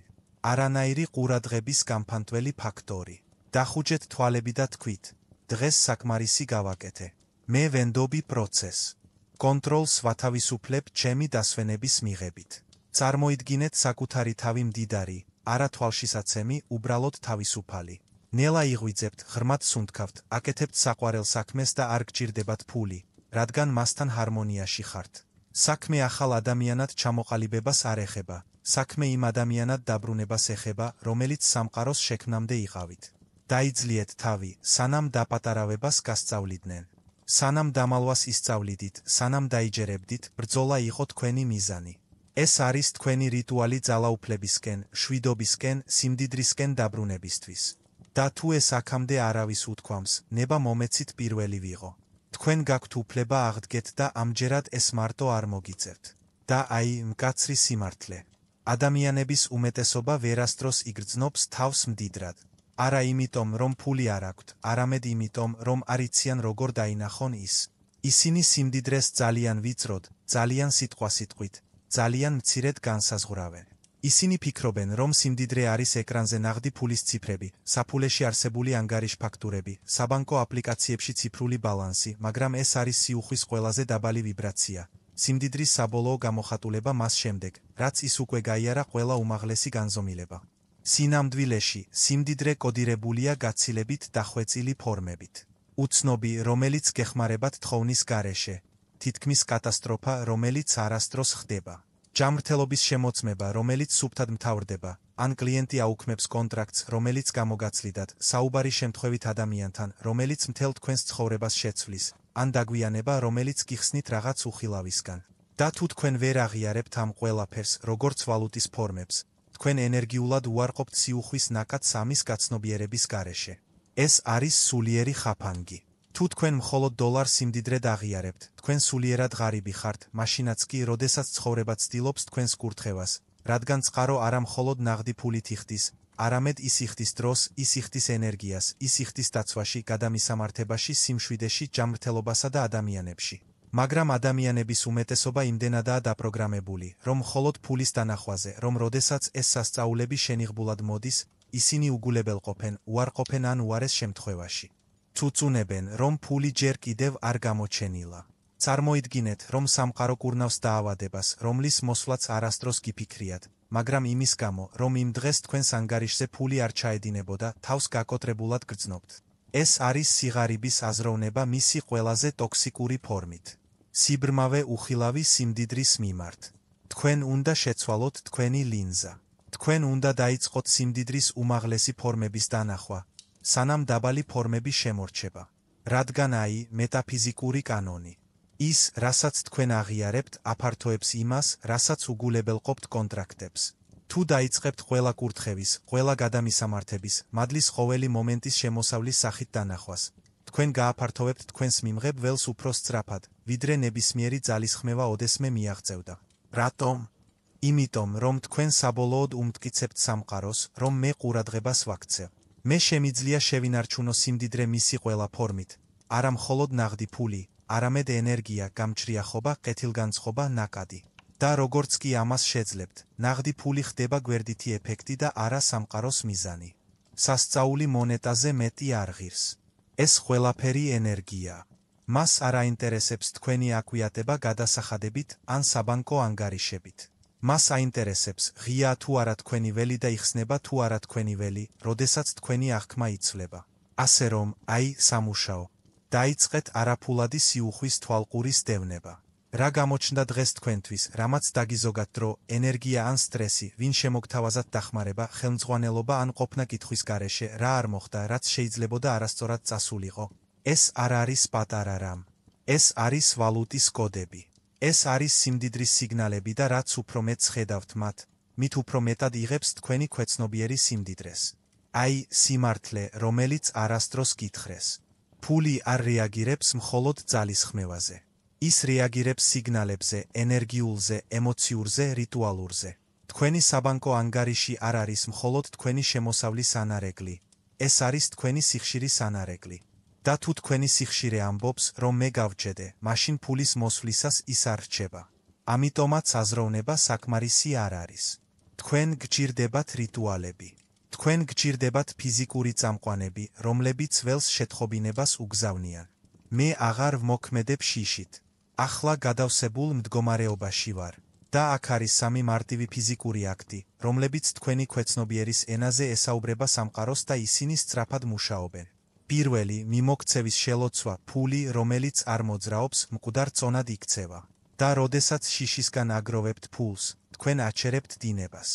არანაირი ყურადღების გამფანტველი ფაქტორი. დახუჯეთ თვალები და თქვით. დღეს საკმარისი გავაკეთე. მე ვენდობი პროცესს. კონტროლს ვათავისუფლებ ჩემი დასვენების მიღებით. წარმოიდგინეთ საკუთარი თავი მდიდარი, არა თვალშისაცემი, უბრალოდ თავისუფალი. ნელა იღვიძებთ, ღრმად სუნთქავთ, აკეთებთ საყვარელ საქმეს და არ გჭირდებათ ფული, რადგან მასთან ჰარმონიაში ხართ. საქმე ახალ ადამიანად ჩამოყალიბებას არ ეხება, საქმე იმ ადამიანად დაბრუნებას ეხება, რომელიც სამყაროს შექმნამდე იყავით. დაიძლიეთ თავი, სანამ დაპატარავებას გასწავლიდნენ. სანამ დამალვას ისწავლიდით, სანამ დაიჯერებდით, ბრძოლა იყო თქვენი მიზანი. ეს არის თქვენი რიტუალი ძალაუფლებისკენ, შვიდობისკენ, სიმდიდრისკენ დაბრუნებისთვის. და თუ ეს აქამდე არავის უთქვამს, ნება მომეცით პირველი ვიღო. თქვენ გაქვთ უფლება აღდგეთ და ამჯერად ეს მარტო არ მოგიწევთ. და აი, მკაცრი სიმართლე. ადამიანების უმეტესობა ვერასდროს იგრძნობს თავს მდიდრად. არა იმიტომ, რომ ფული არ აქვთ, არამედ იმიტომ, რომ არ იციან როგორ დაინახონ ის. ისინი სიმდიდრეს ძალიან ვიწროდ, ძალიან სიტყვასიტყვით, ძალიან მცირედ განსაზღვრავენ. ისინი ფიქრობენ, რომ სიმდიდრე არის ეკრანზე ნაღდი ფულის ციფრები, საფულეში არსებული ანგარიშფაქტურები, საბანკო აპლიკაციებში ციფრული ბალანსი, მაგრამ ეს არის სიუხვის ყველაზე დაბალი ვიბრაცია. სიმდიდრის საბოლოო გამოხატულება მას შემდეგ, რაც ის უკვე გაიარა ყველა უმაღლესი განზომილება. სინამდვილეში, სიმდიდრე კოდირებულია გაცილებით დახვეწილი ფორმებით. უცნობი, რომელიც გეხმარებათ თხოვნის გარეშე. თითქმის კატასტროფა, რომელიც არასდროს ხდება. ჯანმრთელობის შემოწმება, რომელიც სუფთად მთავრდება, ან კლიენტი აუქმებს კონტრაქტს, რომელიც გამოგაცლიდათ, საუბარი შემთხვევით ადამიანთან, რომელიც მთელ თქვენს ცხოვრებას შეცვლის, ან დაგვიანება, რომელიც გიხსნით რაღაც უხილავისგან. და თუ თქვენ ვერ აღიარებთ ამ ყველაფერს, როგორც ვალუტის ფორმებს, თქვენ ენერგიულად უარყოფთ სიუხვის ნაკადს ამის გაცნობიერების გარეშე. ეს არის სულიერი ხაფანგი. თუ თქვენ მხოლოდ დოლარს სიმდიდრედ აღიარებთ, თქვენ სულიერად ღარიბი ხართ, მაშინაც კი, როდესაც ცხოვრება ცდილობს თქვენს კურთხევას, რადგან წყარო არა მხოლოდ ნაღდი ფულით იხდის, არამედ ის იხდის დროს, ის იხდის ენერგიას, ის იხდის დაცვაში, გადამისამართებაში, სიმშვიდეში, ჯანმრთელობასა და ადამიანებში. მაგრამ ადამიანების უმეტესობა იმდენადაა დაპროგრამებული, რომ მხოლოდ ფულის დანახვაზე, რომ როდესაც ეს სასწაულები შენიღბულად მოდის, ისინი უგულებელყოფენ, უარყოფენ ან უარეს შემთხვევაში. წუწუნებენ, რომ ფული ჯერ კიდევ არ გამოჩენილა. წარმოიდგინეთ, რომ სამყარო კურნავს დაავადებას, რომლის მოსვლაც არასდროს გიფიქრიათ, მაგრამ იმის გამო, რომ იმ დღეს თქვენს ანგარიშზე ფული არ ჩაედინებოდა, თავს გაკოტრებულად გრძნობთ. ეს არის სიღარიბის აზროვნება მისი ყველაზე ტოქსიკური ფორმით. სიბრმავე უხილავი სიმდიდრის მიმართ. თქვენ უნდა შეცვალოთ თქვენი ლინზა. თქვენ უნდა დაიწყოთ სიმდიდრის უმაღლესი ფორმების დანახვა, სანამ დაბალი ფორმები შემორჩება. რადგან აი, მეტაფიზიკური კანონი. ის, რასაც თქვენ აღიარებთ, აფართოებს იმას, რასაც უგულებელყოფთ კონტრაქტებს. თუ დაიწყებთ ყველა კურთხევის, ყველა გადამისამართების, მადლის ყოველი მომენტის შემოსავლის სახით დანახვას, თქვენ გააფართოვებთ თქვენს მიმღებ ველს უფრო სწრაფად, ვიდრე ნებისმიერი ძალისხმევა ოდესმე მიაღწევდა. რატომ? იმიტომ, რომ თქვენ საბოლოოდ უმტკიცებთ სამყაროს, რომ მე ყურადღებას ვაქცევ. მე შემიძლია შევინარჩუნო სიმდიდრე მისი ყველა ფორმით, არა მხოლოდ ნაღდი ფული, არამედ ენერგია, გამჭრიახობა, კეთილგანწყობა, ნაკადი. და როგორც კი ამას შეძლებთ, ნაღდი ფული ხდება გვერდითი ეფექტი და არა სამყაროს მიზანი. სასწაული მონეტაზე მეტი არ ღირს. ეს ყველაფერი ენერგია. მას არ აინტერესებს თქვენი აკვიატება გადასახადებით ან საბანკო ანგარიშებით. მას აინტერესებს, ღია თუ არა თქვენი ველი და იხსნება თუ არა თქვენი ველი, როდესაც თქვენი აღქმა იცვლება. ასე რომ, სამუშაო. დაიწყეთ არაფულადი სიუხვის თვალყურის დევნება. რა გამოჩნდა დღეს თქვენთვის, რამაც დაგიზოგათ დრო, ენერგია ან სტრესი, ვინ შემოგთავაზათ დახმარება, ხელმძღვანელობა ან ყოფნა კითხვის გარეშე, რა არ მოხდა, რაც შეიძლებოდა არასწორად წასულიყო. ეს არ არის პატარა რამ. ეს არის ვალუტის კოდები. ეს არის სიმდიდრის სიგნალები და რაც უფრო მეტს ხედავთ მათ, მით უფრო მეტად იღებს თქვენი ქვეცნობიერი სიმდიდრეს. სიმართლე, რომელიც არასდროს გითხრეს. ფული არ რეაგირებს მხოლოდ ძალისხმევაზე. ის რეაგირებს სიგნალებზე, ენერგიულზე, ემოციურზე, რიტუალურზე. თქვენი საბანკო ანგარიში არ არის მხოლოდ თქვენი შემოსავლის ანარეგლი. ეს არის თქვენი სიხშირის ანარეგლი. და თუ თქვენი სიხშირე ამბობს, რომ მე გავჯედე, მაშინ ფულის მოსვლისას ის არ რჩება. ამიტომაც აზროვნება საკმარისი არ არის. თქვენ გჭირდებათ რიტუალები. თქვენ გჭირდებათ ფიზიკური წამყვანები, რომლებიც ველს შეთხობინებას უგზავნიან. მე აღარ ვმოქმედებ შიშით. ახლა გადავსებულ მდგომარეობაში ვარ. და აქ არის სამი მარტივი ფიზიკური აქტი, რომლებიც თქვენი ქვეცნობიერის ენაზე ესაუბრება სამყაროს და ისინი სწრაფად მუშაობენ. პირველი, მიმოქცევის შელოცვა, ფული, რომელიც არ მოძრაობს, მკვდარ წონად იქცევა. და როდესაც შიშისგან აგროვებთ ფულს, თქვენ აჩერებთ დინებას.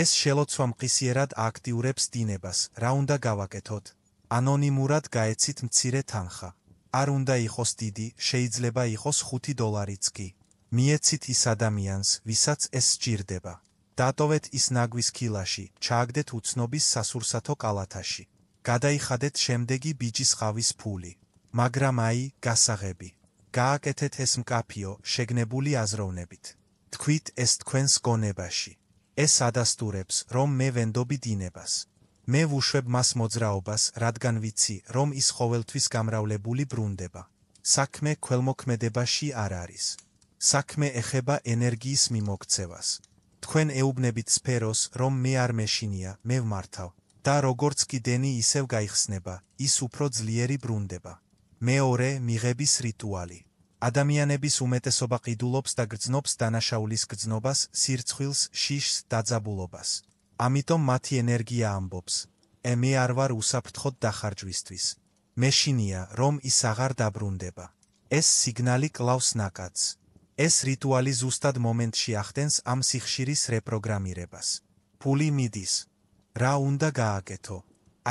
ეს შელოცვა მყისიერად აქტიურებს დინებას, რა უნდა გავაკეთოთ? ანონიმურად გაეცით მცირე თანხა. არ უნდა იყოს დიდი, შეიძლება იყოს $5 კი. მიეცით ის ადამიანს, ვისაც ეს სჭირდება. დატოვეთ ის ნაგვის ქილაში, ჩააგდეთ უცნობის სასურსათო კალათაში. გადაიხადეთ შემდეგი ბიჭის ხავის ფული. მაგრამ გასაღები. გააკეთეთ ეს მკაფიო, შეგნებული აზროვნებით. თქვით ეს თქვენს გონებაში. ეს ადასტურებს, რომ მე ვენდობი დინებას. მე ვუშვებ მას მოძრაობას, რადგან ვიცი, რომ ის ყოველთვის გამრავლებული ბრუნდება. საქმე ქველმოქმედებაში არ არის. საქმე ეხება ენერგიის მიმოქცევას. თქვენ ეუბნებით სფეროს, რომ მე არ მეშინია, მე ვმართავ. და როგორც კი დენი ისევ გაიხსნება, ის უფრო ძლიერი ბრუნდება. მეორე, მიღების რიტუალი. ადამიანების უმეტესობა ყიდულობს და გრძნობს დანაშაულის გრძნობას, სირცხვილს, შიშს, დაძაბულობას. ამიტომ მათი ენერგია ამბობს. მე არ ვარ უსაფრთხოდ დახარჯვისთვის. მეშინია, რომ ის აღარ დაბრუნდება. ეს სიგნალი კლავს ნაკადს. ეს რიტუალი ზუსტად მომენტში ახდენს ამ სიხშირის რეპროგრამირებას. ფული მიდის. რა უნდა გააკეთო?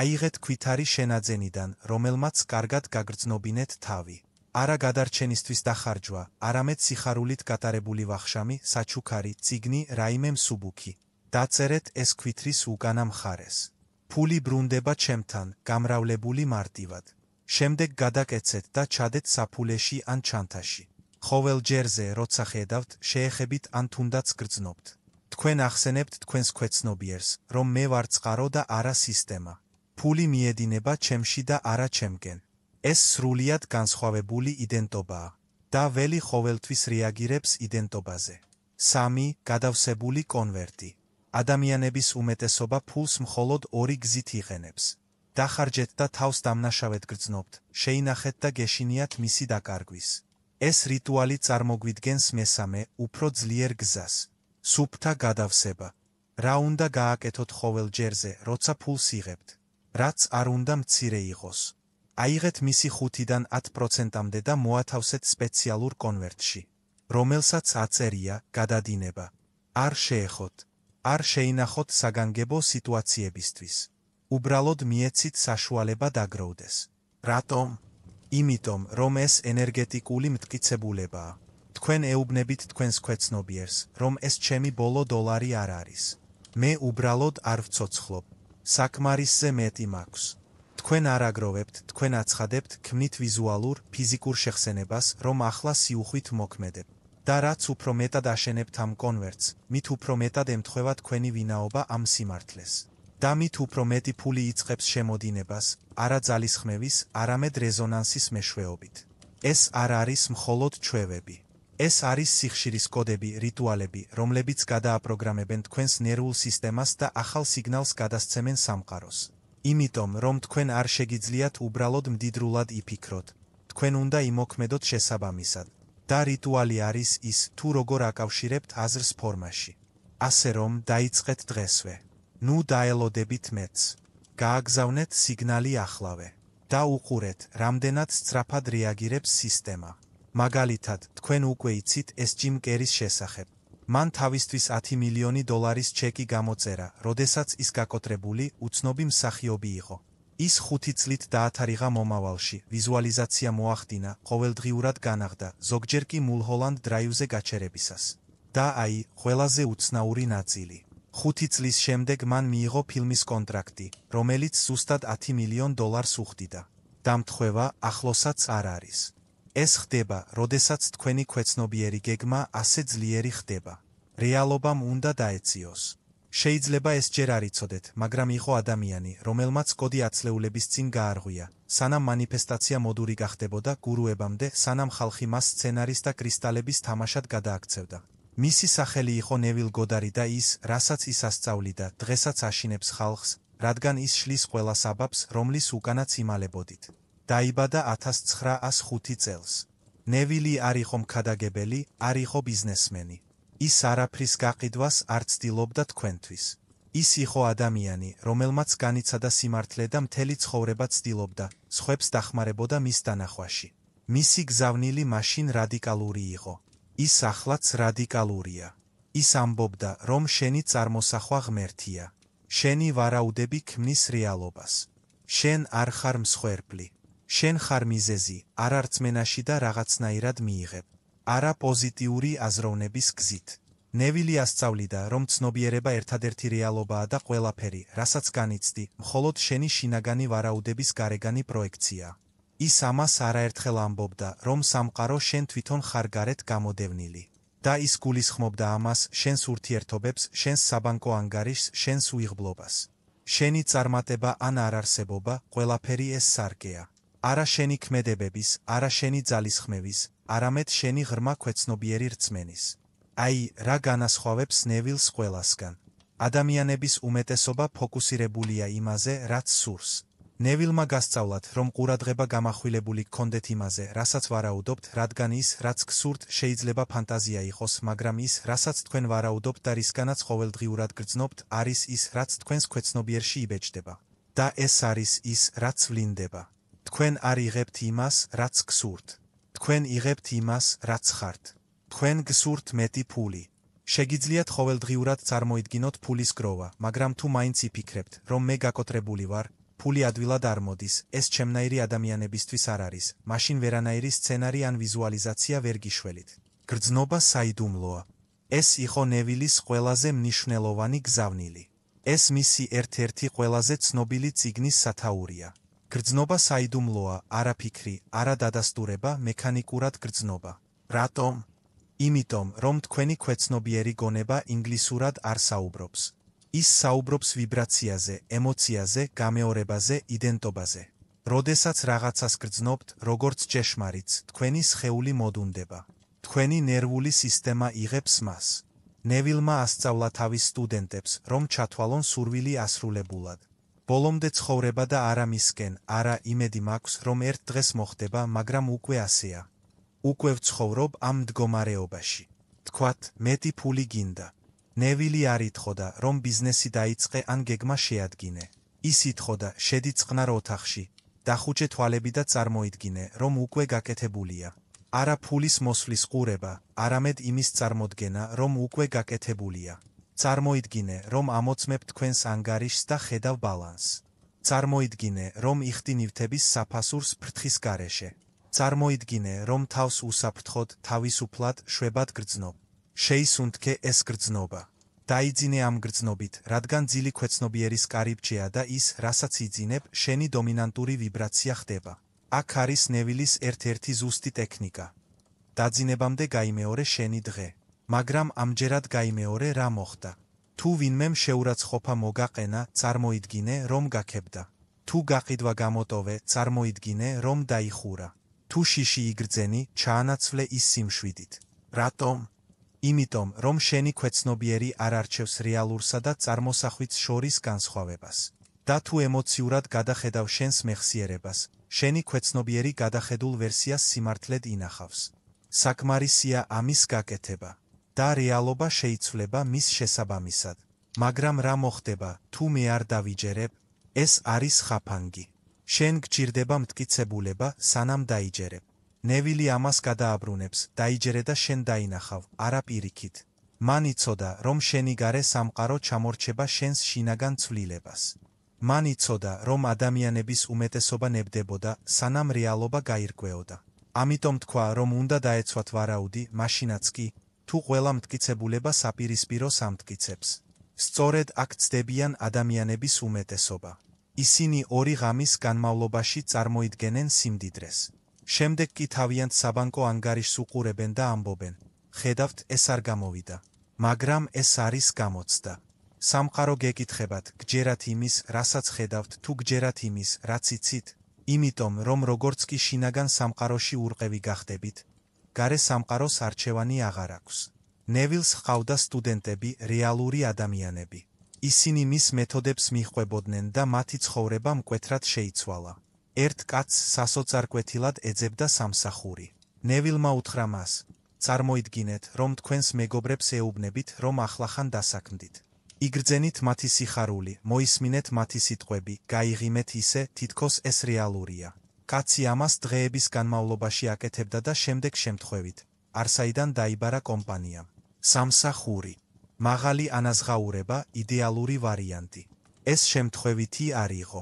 აიღეთ ქვითარი შენაძენიდან, რომელმაც კარგად გაგრძნობინეთ თავი. არა გადარჩენისთვის დახარჯვა, არამედ სიხარულით გატარებული ვახშამი, საჩუქარი, წიგნი, რაიმე მსუბუქი. დაწერეთ ეს ქვითრის უკანა მხარეს. ფული ბრუნდება ჩემთან, გამრავლებული მარტივად. შემდეგ გადაკეცეთ და ჩადეთ საფულეში ან ჩანთაში. ყოველ ჯერზე, როცა ხედავთ, შეეხებით ან თუნდაც გრძნობთ. თქვენ ახსენებთ თქვენს ქვეცნობიერს, რომ მე ვარ წყარო და არა სისტემა. ფული მიედინება ჩემში და არა ჩემგენ. ეს სრულიად განსხვავებული იდენტობაა. და ველი ყოველთვის რეაგირებს იდენტობაზე. 3. გადავსებული კონვერტი. ადამიანების უმეტესობა ფულს მხოლოდ ორი გზით იყენებს. დახარჯეთ და თავს დამნაშავედ გრძნობთ, შეინახეთ და გეშინიათ მისი დაკარგვის. ეს რიტუალი წარმოგვიდგენს მესამე, უფრო ძლიერ გზას. სუფთა გადავსება. რა უნდა გააკეთოთ ყოველ ჯერზე, როცა ფულს იღებთ? რაც არ უნდა მცირე იყოს. აიღეთ მისი 5-დან 10%-მდე და მოათავსეთ სპეციალურ კონვერტში, რომელსაც აწერია გადადინება. არ შეეხოთ. არ შეინახოთ საგანგებო სიტუაციებისთვის. უბრალოდ მიეცით საშუალება დაგროვდეს. რატომ? იმიტომ, რომ ეს ენერგეტიკული მტკიცებულებაა. თქვენ ეუბნებით თქვენს ქვეცნობიერს, რომ ეს ჩემი ბოლო $1 არ არის. მე უბრალოდ არ ვცოცხლობ. საკმარისზე მეტი მაქვს. თქვენ არ აგროვებთ, თქვენ აცხადებთ, ქმნით ვიზუალურ, ფიზიკურ შეხსენებას, რომ ახლა სიუხვით მოქმედებ. და რაც უფრო მეტად აშენებთ ამ კონვერტს, მით უფრო მეტად ემთხვევა თქვენი ვინაობა ამ სიმართლეს. და მით უფრო მეტი ფული იწყებს შემოდინებას, არა ძალისხმევის, არამედ რეზონანსის მეშვეობით. ეს არ არის მხოლოდ ჩვევები. ეს არის სიხშირის კოდები, რიტუალები, რომლებიც გადააპროგრამებენ თქვენს ნერვულ სისტემას და ახალ სიგნალს გადასცემენ სამყაროს. იმიტომ, რომ თქვენ არ შეგიძლიათ უბრალოდ მდიდრულად იფიქროთ. თქვენ უნდა იმოქმედოთ შესაბამისად. და რიტუალი არის ის, თუ როგორ აკავშირებთ აზრს ფორმაში. ასე რომ, დაიწყეთ დღესვე. ნუ დაელოდებით მეც. გააგზავნეთ სიგნალი ახლავე. და უყურეთ, რამდენად სწრაფად რეაგირებს სისტემა. მაგალითად, თქვენ უკვე იცით ეს ჯიმ კერის შესახებ. მან თავისთვის 10 მილიონი დოლარის ჩეკი გამოწერა, როდესაც ის გაკოტრებული, უცნობი მსახიობი იყო. ის 5 წლით დაათარიღა მომავალში, ვიზუალიზაცია მოახდინა, ყოველდღიურად განაღდა, ზოგჯერ კი მულჰოლანდ დრაივზე გაჩერებისას. და აი, ყველაზე უცნაური ნაწილი. 5 წლის შემდეგ მან მიიღო ფილმის კონტრაქტი, რომელიც ზუსტად 10 მილიონ დოლარს უხდიდა. დამთხვევა ახლოსაც არ არის. ეს ხდება, როდესაც თქვენი ქვეცნობიერი გეგმა ასე ძლიერი ხდება. რეალობამ უნდა დაეციოს. შეიძლება ეს ჯერ არ იცოდეთ, მაგრამ იყო ადამიანი, რომელმაც კოდი ათწლეულების წინ გაარღვია, სანამ მანიფესტაცია მოდური გახდებოდა გურუებამდე, სანამ ხალხი მას სცენარის და კრისტალების თამაშად გადააქცევდა. მისი სახელი იყო ნევილ გოდარი და ის, რასაც ის ასწავლიდა, დღესაც აშინებს ხალხს, რადგან ის შლის ყველა საბაბს, რომლის უკანაც იმალებოდით. დაიბადა 1905 წელს. ნევილი არ იყო მქადაგებელი, არ იყო ბიზნესმენი. ის არაფრის გაყიდვას არ ცდილობდა თქვენთვის. ის იყო ადამიანი, რომელმაც განიცადა სიმართლე და მთელი ცხოვრება ცდილობდა, სხვებს დახმარებოდა მის დანახვაში. მისი გზავნილი მაშინ რადიკალური იყო. ის ახლაც რადიკალურია. ის ამბობდა, რომ შენი წარმოსახვა ღმერთია. შენი ვარაუდები ქმნის რეალობას. შენ არ ხარ მსხვერპლი. შენ ხარ მიზეზი, არა რწმენაში და რაღაცნაირად მიიღებ. არა პოზიტიური აზროვნების გზით. ნევილი ასწავლიდა, რომ ცნობიერება ერთადერთი რეალობაა და ყველაფერი, რასაც განიცდი, მხოლოდ შენი შინაგანი ვარაუდების გარეგანი პროექცია. ის ამას არაერთხელ ამბობდა, რომ სამყარო შენ თვითონ ხარ გარეთ გამოდევნილი. და ის გულისხმობდა ამას, შენს ურთიერთობებს, შენს საბანკო ანგარიშს, შენს უიღბლობას. შენი წარმატება ან არარსებობა, ყველაფერი ეს სარკეა. არა შენი ქმედებების, არა შენი ძალისხმევის, არამედ შენი ღრმა ქვეცნობიერი რწმენის. აი, რა განასხვავებს ნევილს ყველასგან. ადამიანების უმეტესობა ფოკუსირებულია იმაზე, რაც სურს. ნევილმა გასწავლათ, რომ ყურადღება გამახვილებული გქონდეთ იმაზე, რასაც ვარაუდობთ, რადგან ის, რაც გსურთ, შეიძლება ფანტაზია იყოს, მაგრამ ის, რასაც თქვენ ვარაუდობთ და რისგანაც ყოველდღიურად გრძნობთ, არის ის, რაც თქვენს ქვეცნობიერში იბეჭდება. და ეს არის ის, რაც ვლინდება. თქვენ არ იღებთ იმას, რაც გსურთ. თქვენ იღებთ იმას, რაც ხართ. თქვენ გსურთ მეტი ფული. შეგიძლიათ ყოველდღიურად წარმოიდგინოთ ფულის გროვა, მაგრამ თუ მაინც იფიქრებთ, რომ მე გაკოტრებული ვარ, ფული ადვილად არ მოდის, ეს ჩემნაირი ადამიანებისთვის არ არის, მაშინ ვერანაირი სცენარი ან ვიზუალიზაცია ვერ გიშველით. გრძნობა საიდუმლოა. ეს იყო ნევილის ყველაზე მნიშვნელოვანი გზავნილი. ეს მისი ერთ-ერთი ყველაზე ცნობილი წიგნის სათაურია. გრძნობა საიდუმლოა, არა ფიქრი, არა დადასტურება, მექანიკურად გრძნობა. რატომ? იმიტომ, რომ თქვენი ქვეცნობიერი გონება ინგლისურად არ საუბრობს. ის საუბრობს ვიბრაციაზე, ემოციაზე, გამეორებაზე, იდენტობაზე. როდესაც რაღაცას გრძნობთ, როგორც ჭეშმარიტს, თქვენი სხეული მოდუნდება. თქვენი ნერვული სისტემა იღებს მას. ნევილმა ასწავლა თავის სტუდენტებს, რომ ჩათვალონ სურვილი ასრულებულად. ბოლომდე ცხოვრება და არა მისკენ, არა იმედი მაქვს, რომ ერთ დღეს მოხდება, მაგრამ უკვე ასეა. უკვე ვცხოვრობ ამ მდგომარეობაში. თქვათ, მეტი ფული გინდა. ნევილი არ ითხოვდა, რომ ბიზნესი დაიწყე ან გეგმა შეადგინე. ის ითხოვდა, შედი წყნარ ოთახში, დახუჭე თვალები და წარმოიდგინე, რომ უკვე გაკეთებულია. არა ფულის მოსვლის ყურება, არამედ იმის წარმოდგენა, რომ უკვე გაკეთებულია. წარმოიდგინე, რომ ამოწმებ თქვენს ანგარიშს და ხედავ ბალანსს. წარმოიდგინე, რომ იხდი ნივთების საფასურს ფრთხის გარეშე. წარმოიდგინე, რომ თავს უსაფრთხოდ, თავისუფლად, შვებად გრძნობ. შეისუნთქე ეს გრძნობა. დაიძინე ამ გრძნობით, რადგან ძილი ქვეცნობიერის კარიბჭეა და ის, რასაც იძინებ, შენი დომინანტური ვიბრაცია ხდება. აქ არის ნევილის ერთ-ერთი ზუსტი ტექნიკა. დაძინებამდე გაიმეორე შენი დღე. მაგრამ ამჯერად გაიმეორე რა მოხდა. თუ ვინმემ შეურაცხყოფა მოგაყენა, წარმოიდგინე, რომ გაქებდა. თუ გაყიდვა გამოტოვე, წარმოიდგინე, რომ დაიხურა. თუ შიში იგრძენი, ჩაანაცვლე ის სიმშვიდით. რატომ? იმიტომ, რომ შენი ქვეცნობიერი არ არჩევს რეალურსა და წარმოსახვით შორის განსხვავებას. და თუ ემოციურად გადახედავ შენს მეხსიერებას, შენი ქვეცნობიერი გადახედულ ვერსიას სიმართლედ ინახავს. საკმარისია ამის გაკეთება. და რეალობა შეიცვლება მის შესაბამისად. მაგრამ რა მოხდება, თუ მე არ დავიჯერებ? ეს არის ხაფანგი. შენ გჭირდება მტკიცებულება, სანამ დაიჯერებ. ნევილი ამას გადააბრუნებს, დაიჯერე და შენ დაინახავ, არა პირიქით. მან იცოდა, რომ შენი გარე სამყარო ჩამორჩება შენს შინაგან ცვლილებას. მან იცოდა, რომ ადამიანების უმეტესობა ნებდებოდა, სანამ რეალობა გაირკვეოდა. ამიტომ თქვა, რომ უნდა დაეცვათ ვარაუდი, მაშინაც კი, თუ ყველა მტკიცებულება საპირისპიროს ამტკიცებს. სწორედ აქ ცდებიან ადამიანების უმეტესობა. ისინი 2 ღამის განმავლობაში წარმოიდგენენ სიმდიდრეს. შემდეგ კი თავიანთ საბანკო ანგარიშს უყურებენ და ამბობენ, ხედავთ, ეს არ გამოვიდა. მაგრამ ეს არის გამოცდა. სამყარო გეკითხებათ, გჯერათ იმის, რასაც ხედავთ, თუ გჯერათ იმის, რაც იცით? იმიტომ, რომ როგორც კი შინაგან სამყაროში ურყევი გახდებით, გარე სამყაროს არჩევანი აღარ აქვს. ნევილს ჰყავდა სტუდენტები, რეალური ადამიანები. ისინი მის მეთოდებს მიჰყვებოდნენ და მათი ცხოვრება მკვეთრად შეიცვალა. ერთ კაცს სასოწარკვეთილად ეძებდა სამსახური. ნევილმა უთხრა მას, წარმოიდგინეთ, რომ თქვენს მეგობრებს ეუბნებით, რომ ახლახან დასაქმდით. იგრძენით მათი სიხარული, მოისმინეთ მათი სიტყვები, გაიღიმეთ ისე, თითქოს ეს რეალურია. კაცი ამას დღეების განმავლობაში აკეთებდა და შემდეგ შემთხვევით, არსაიდან დაიბარა კომპანიამ. სამსახური. მაღალი ანაზღაურება, იდეალური ვარიანტი. ეს შემთხვევითი არ იყო.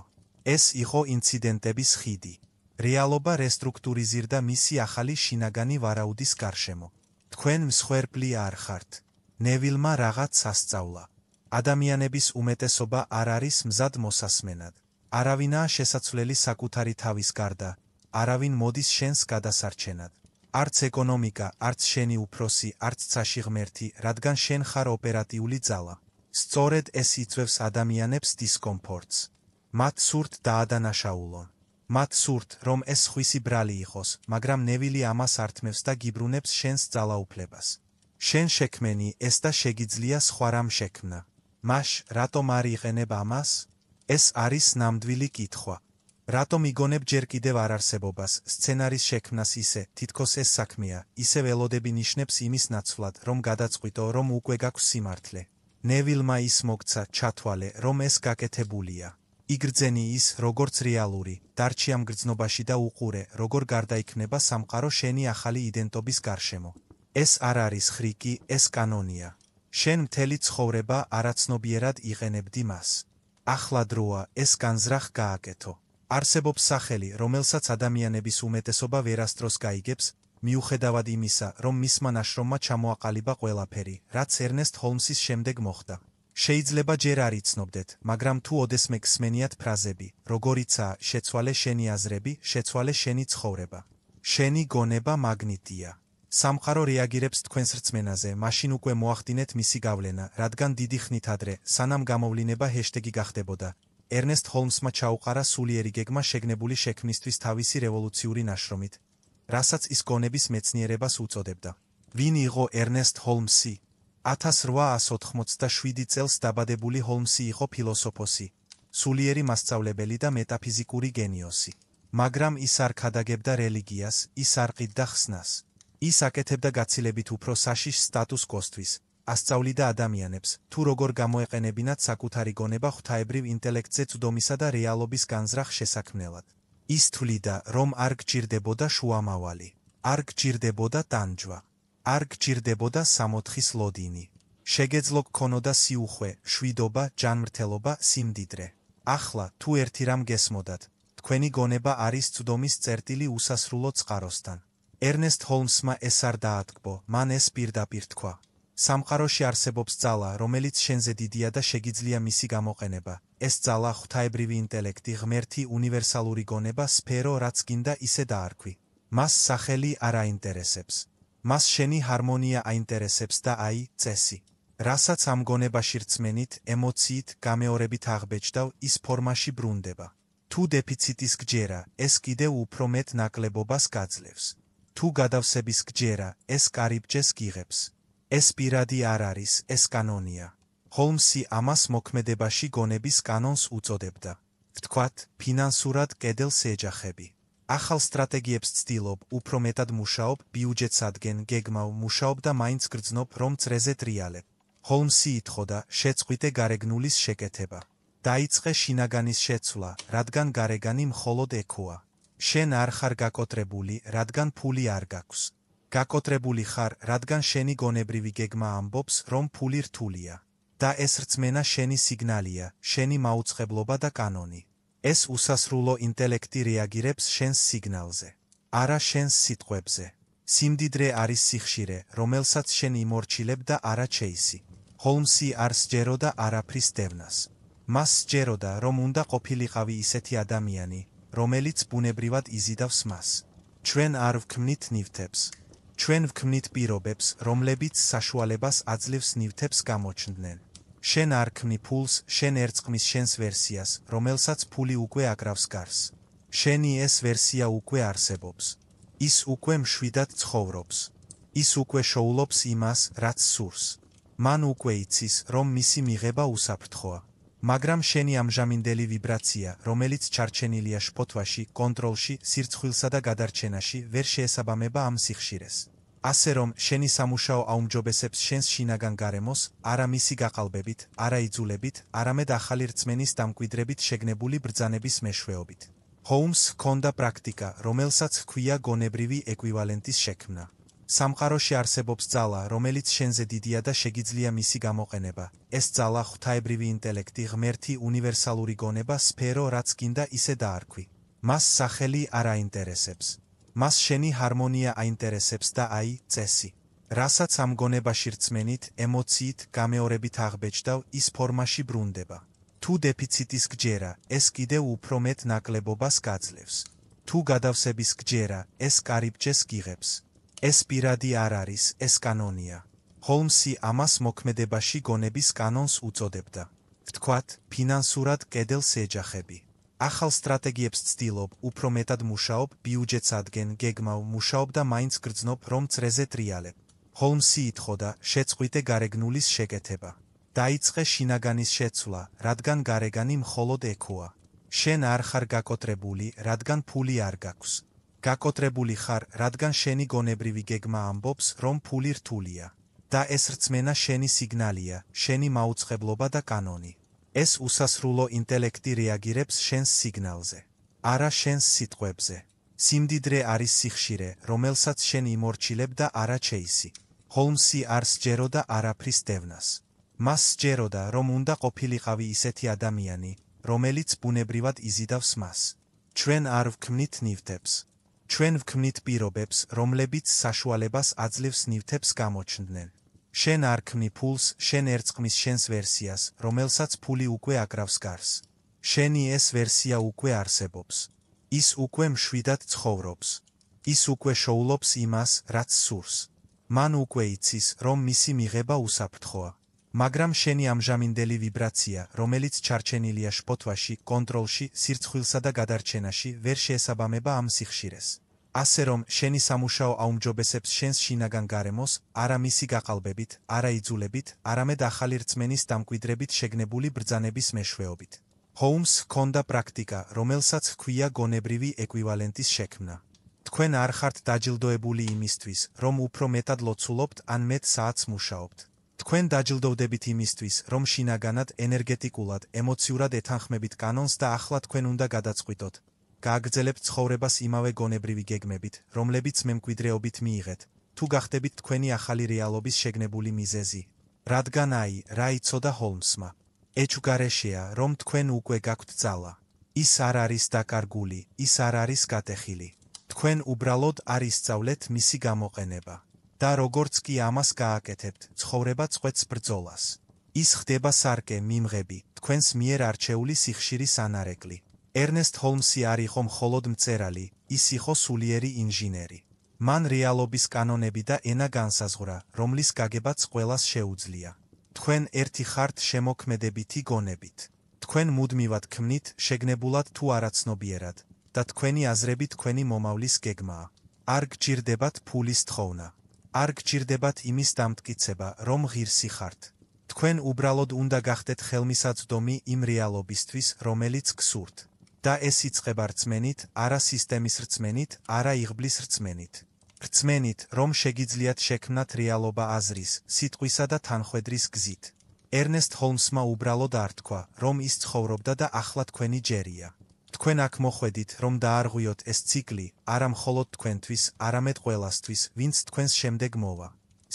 ეს იყო ინციდენტების ხიდი. რეალობა რესტრუქტურიზირდა მისი ახალი შინაგანი ვარაუდის გარშემო. თქვენ მსხვერპლი არ ხართ. ნევილმა რაღაც სასწავლა. ადამიანების უმეტესობა არ არის მზად მოსასმენად. არავინაა შესაძლებელი საკუთარი თავის გარდა, არავინ მოდის შენს გადასარჩენად. არც ეკონომიკა, არც შენი უფროსი, არც ცაში ღმერთი, რადგან შენ ხარ ოპერატიული ძალა. სწორედ ეს იწვევს ადამიანებს დისკომფორტს. მათ სურთ დაადანაშაულონ. მათ სურთ, რომ ეს ხვისი ბრალი იყოს, მაგრამ ნევილი ამას ართმევს და გიბრუნებს შენს ძალაუფლებას. შენ შექმენი ეს და შეგიძლია სხვა რამ შექმნა. მაშ, რატომ არ იყენებ ამას? ეს არის ნამდვილი კითხვა. რატომ იგონებ ჯერ კიდევ არარსებობას, სცენარის შექმნას ისე, თითქოს ეს საქმეა, ისე ველოდები ნიშნებს იმის ნაცვლად, რომ გადაწყვიტო, რომ უკვე გაქვს სიმართლე. ნევილმა ის მოგცა, ჩათვალე, რომ ეს გაკეთებულია. იგრძენი ის, როგორც რეალური, დარჩი ამ გრძნობაში და უყურე, როგორ გარდაიქმნება სამყარო შენი ახალი იდენტობის გარშემო. ეს არ არის ხრიკი, ეს კანონია. შენ მთელი ცხოვრება არაცნობიერად იყენებდი მას. ახლა დროა ეს განზრახ გააკეთო. არსებობს სახელი, რომელსაც ადამიანების უმეტესობა ვერასდროს გაიგებს, მიუხედავად იმისა, რომ მისმა ნაშრომმა ჩამოაყალიბა ყველაფერი, რაც ერნესტ ჰოლმსის შემდეგ მოხდა. შეიძლება ჯერ არ იცნობდეთ, მაგრამ თუ ოდესმე გსმენიათ ფრაზები, როგორიცაა, შეცვალე შენი აზრები, შეცვალე შენი ცხოვრება. შენი გონება მაგნიტია. სამყარო რეაგირებს თქვენს რწმენაზე, მაშინ უკვე მოახდინეთ მისი გავლენა, რადგან დიდი ხნით ადრე, სანამ გამოვლინება ჰეშტეგი გახდებოდა. ერნესტ ჰოლმსმა ჩაუყარა სულიერი გეგმა შეგნებული შექმნისთვის თავისი რევოლუციური ნაშრომით, რასაც ის გონების მეცნიერებას უწოდებდა. ვინ იყო ერნესტ ჰოლმსი? 1887 წელს დაბადებული ჰოლმსი იყო ფილოსოფოსი, სულიერი მასწავლებელი და მეტაფიზიკური გენიოსი. მაგრამ ის არ ქადაგებდა რელიგიას, ის არ ყიდდა ხსნას. ის აკეთებდა გაცილებით უფრო საშიშ სტატუს კოსთვის. ასწავლიდა ადამიანებს, თუ როგორ გამოეყენებინათ საკუთარი გონება ღვთაებრივ ინტელექტზე წვდომისა და რეალობის განზრახ შესაქმნელად. ის თვლიდა, რომ არ გჭირდებოდა შუამავალი, არ გჭირდებოდა ტანჯვა, არ გჭირდებოდა სამოთხის ლოდინი. შეგეძლო გქონოდა სიუხვე, შვიდობა, ჯანმრთელობა, სიმდიდრე. ახლა, თუ ერთი რამ გესმოდათ, თქვენი გონება არის წვდომის წერტილი უსასრულო წყაროსთან. ერნესტ ჰოლმსმა ეს არ დაატკბო, მან ეს პირდაპირ თქვა. სამყაროში არსებობს ძალა, რომელიც შენზე დიდია და შეგიძლია მისი გამოყენება. ეს ძალა ღვთაებრივი ინტელექტი, ღმერთი, უნივერსალური გონება, სფერო, რაც გინდა ისე დაარქვი. მას სახელი არ აინტერესებს. მას შენი ჰარმონია აინტერესებს და აი, წესი. რასაც ამ გონებაში რწმენით, ემოციით, გამეორებით აღბეჭდავ, ის ფორმაში ბრუნდება. თუ დეფიციტის გჯერა, ეს კიდევ უფრო მეტ ნაკლებობას გაძლევს. თუ გადავსების გჯერა, ეს კარიბჭეს გიღებს. ეს პირადი არ არის, ეს კანონია. ჰოლმსი ამას მოქმედებაში გონების კანონს უწოდებდა. ვთქვათ, ფინანსურად კედელს ეჯახები. ახალ სტრატეგიებს ცდილობ, უფრო მეტად მუშაობ, ბიუჯეტს ადგენ, გეგმავ, მუშაობ და მაინც გრძნობ, რომ წრეზე ტრიალებ. ჰოლმსი ითხოვდა, შეწყვიტე გარეგნულის შეკეთება. დაიწყე შინაგანის შეცვლა, რადგან გარეგანი მხოლოდ ექოა. შენ არ ხარ გაკოტრებული, რადგან ფული არ გაქვს. გაკოტრებული ხარ, რადგან შენი გონებრივი გეგმა ამბობს, რომ ფული რთულია. და ეს რწმენა შენი სიგნალია, შენი მაუწყებლობა და კანონი. ეს უსასრულო ინტელექტი რეაგირებს შენს სიგნალზე. არა შენს სიტყვებზე. სიმდიდრე არის სიხშირე, რომელსაც შენ იმორჩილებ და არა ჩეისი. ჰოლმსი არ სჯეროდა არაფრის დევნას. მას სჯეროდა, რომ უნდა ყოფილიყავი ისეთი ადამიანი, რომელიც ბუნებრივად იზიდავს მას. ჩვენ არ ვქმნით ნივთებს. ჩვენ ვქმნით პირობებს, რომლებიც საშუალებას აძლევს ნივთებს გამოჩნდნენ. შენ არ ქმნი ფულს, შენ ერწყმის შენს ვერსიას, რომელსაც ფული უკვე აკრავს გარს. შენი ეს ვერსია უკვე არსებობს. ის უკვე მშვიდად ცხოვრობს. ის უკვე შოულობს იმას, რაც სურს. მან უკვე იცის, რომ მისი მიღება უსაფრთხოა. მაგრამ შენი ამჟამინდელი ვიბრაცია, რომელიც ჩარჩენილია შფოთვაში, კონტროლში, სირცხვილსა და გადარჩენაში, ვერ შეესაბამება ამ სიხშირეს. ასე რომ, შენი სამუშაო აუმჯობესებს შენს შინაგან გარემოს, არა მისი გაყალბებით, არა იძულებით, არამედ ახალი რწმენის დამკვიდრებით შეგნებული ბრძანების მეშვეობით. ჰოლმს ჰქონდა პრაქტიკა, რომელსაც ჰქვია გონებრივი ეკვივალენტის შექმნა. სამყაროში არსებობს ძალა, რომელიც შენზე დიდია და შეგიძლია მისი გამოყენება. ეს ძალა ღვთაებრივი ინტელექტი, ღმერთი, უნივერსალური გონება, სფერო, რაც გინდა ისე დაარქვი. მას სახელი არ აინტერესებს. მას შენი ჰარმონია აინტერესებს და აი, წესი. რასაც ამ გონებაში რწმენით, ემოციით, გამეორებით აღბეჭდავ, ის ფორმაში ბრუნდება. თუ დეფიციტის გჯერა, ეს კიდევ უფრო მეტ ნაკლებობას გაძლევს. თუ გადავსების გჯერა, ეს კარიბჭეს გიღებს. ეს პირადი არ არის, ეს კანონია. ჰოლმსი ამას მოქმედებაში გონების კანონს უწოდებდა. ვთქვათ, ფინანსურად კედელს ეჯახები. ახალ სტრატეგიებს ცდილობ, უფრო მეტად მუშაობ, ბიუჯეტს ადგენ, გეგმავ, მუშაობ და მაინც გრძნობ, რომ წრეზე ტრიალებ. ჰოლმსი ითხოვდა, შეწყვიტე გარეგნულის შეკეთება. დაიწყე შინაგანის შეცვლა, რადგან გარეგანი მხოლოდ ექოა. შენ არ ხარ გაკოტრებული, რადგან ფული არ გაქვს. გაკოტრებული ხარ, რადგან შენი გონებრივი გეგმა ამბობს, რომ ფული რთულია. და ეს რწმენა შენი სიგნალია, შენი მაუწყებლობა და კანონი. ეს უსასრულო ინტელექტი რეაგირებს შენს სიგნალზე. არა შენს სიტყვებზე. სიმდიდრე არის სიხშირე, რომელსაც შენ იმორჩილებ და არა ჩეისი. ჰოლმსი არ სჯეროდა არაფრის დევნას. მას სჯეროდა, რომ უნდა ყოფილიყავი ისეთი ადამიანი, რომელიც ბუნებრივად იზიდავს მას. ჩვენ არ ვქმნით ნივთებს. ჩვენ ვქმნით პირობებს, რომლებიც საშუალებას აძლევს ნივთებს გამოჩნდნენ. შენ არ ქმნი ფულს, შენ ერწყმის შენს ვერსიას, რომელსაც ფული უკვე აკრავს გარს. შენი ეს ვერსია უკვე არსებობს. ის უკვე მშვიდად ცხოვრობს. ის უკვე შოულობს იმას, რაც სურს. მან უკვე იცის, რომ მისი მიღება უსაფრთხოა. მაგრამ შენი ამჟამინდელი ვიბრაცია, რომელიც ჩარჩენილია შფოთვაში, კონტროლში, სირცხვილსა და გადარჩენაში, ვერ შეესაბამება ამ სიხშირეს. ასე რომ, შენი სამუშაო აუმჯობესებს შენს შინაგან გარემოს, არა მისი გაყალბებით, არა იძულებით, არამედ ახალი რწმენის დამკვიდრებით შეგნებული ბრძანების მეშვეობით. ჰოლმს ჰქონდა პრაქტიკა, რომელსაც ჰქვია გონებრივი ეკვივალენტის შექმნა. თქვენ არ ხართ დაჯილდოებული იმისთვის, რომ უფრო მეტად ლოცულობთ ან მეტ საათს მუშაობთ. თქვენ დაჯილდოვდებით იმისთვის, რომ შინაგანად, ენერგეტიკულად, ემოციურად ეთანხმებით კანონს და ახლა თქვენ უნდა გადაწყვიტოთ. გააგრძელებთ ცხოვრებას იმავე გონებრივი გეგმებით, რომლებიც მემკვიდრეობით მიიღეთ, თუ გახდებით თქვენი ახალი რეალობის შეგნებული მიზეზი. რადგან აი, რა იცოდა ჰოლმსმა. ეჭვგარეშეა, რომ თქვენ უკვე გაქვთ ძალა. ის არ არის დაკარგული, ის არ არის გატეხილი. თქვენ უბრალოდ არ ისწავლეთ მისი გამოყენება. და როგორც კი ამას გააკეთებთ, ცხოვრება წყვეტს ბრძოლას. ის ხდება სარკე მიმღები, თქვენს მიერ არჩეული სიხშირის ანარეკლი. ერნესტ ჰოლმსი არ იყო მხოლოდ მწერალი, ის იყო სულიერი ინჟინერი. მან რეალობის კანონები და ენა განსაზღვრა, რომლის გაგებაც ყველას შეუძლია. თქვენ ერთი ხართ შემოქმედებითი გონებით. თქვენ მუდმივად ქმნით, შეგნებულად თუ არაცნობიერად, და თქვენი აზრები თქვენი მომავლის გეგმაა. არ გჭირდებათ ფულის თხოვნა. არ გჭირდებათ იმის დამტკიცება, რომ ღირსი ხართ. თქვენ უბრალოდ უნდა გახდეთ ხელმისაწვდომი იმ რეალობისთვის, რომელიც გსურთ. და ეს იწყება რწმენით, არა სისტემის რწმენით, არა იღბლის რწმენით. რწმენით, რომ შეგიძლიათ შექმნათ რეალობა აზრის, სიტყვისა და თანხვედრის გზით. ერნესტ ჰოლმსმა უბრალოდ არ თქვა, რომ ის ცხოვრობდა და ახლა თქვენი ჯერია. თქვენ აქ მოხვედით, რომ დაარღვიოთ ეს ციკლი, არა მხოლოდ თქვენთვის, არამედ ყველასთვის, ვინც თქვენს შემდეგ მოვა.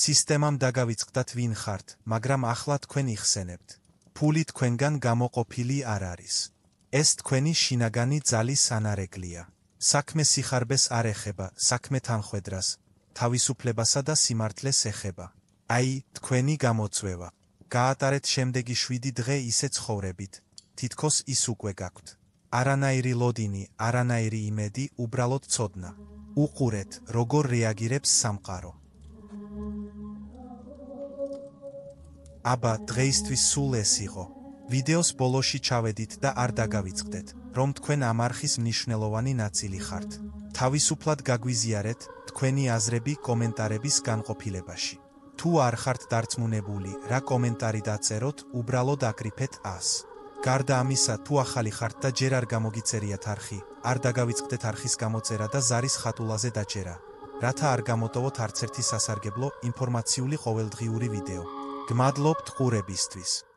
სისტემამ დაგავიწყდათ ვინ ხართ, მაგრამ ახლა თქვენ იხსენებთ. ფული თქვენგან გამოყოფილი არ არის. ეს თქვენი შინაგანი ძალის ანარეკლია. საქმე სიხარბეს არ ეხება, საქმე თანხვედრას, თავისუფლებასა და სიმართლეს ეხება. აი, თქვენი გამოწვევა. გაატარეთ შემდეგი 7 დღე ისე ცხოვრებით, თითქოს ის უკვე გაქვთ. არანაირი ლოდინი, არანაირი იმედი, უბრალოდ ცოდნა. უყურეთ, როგორ რეაგირებს სამყარო. აბა, დღეისთვის სულ ეს იყო. ვიდეოს ბოლოში ჩავედით და არ დაგავიწყდეთ, რომ თქვენ ამ არხის მნიშვნელოვანი ნაწილი ხართ. თავისუფლად გაგვიზიარეთ თქვენი აზრები კომენტარების განყოფილებაში. თუ არ ხართ დარწმუნებული, რა კომენტარი დაწეროთ, უბრალოდ აკრიფეთ 100. გარდა ამისა, თუ ახალი ხართ და ჯერ არ გამოგიწერიათ არხი, არ დაგავიწყდეთ არხის გამოწერა და ზარის ხატულაზე დაჭერა, რათა არ გამოტოვოთ არც ერთი სასარგებლო ინფორმაციული ყოველდღიური ვიდეო. გმადლობთ ყურებისთვის.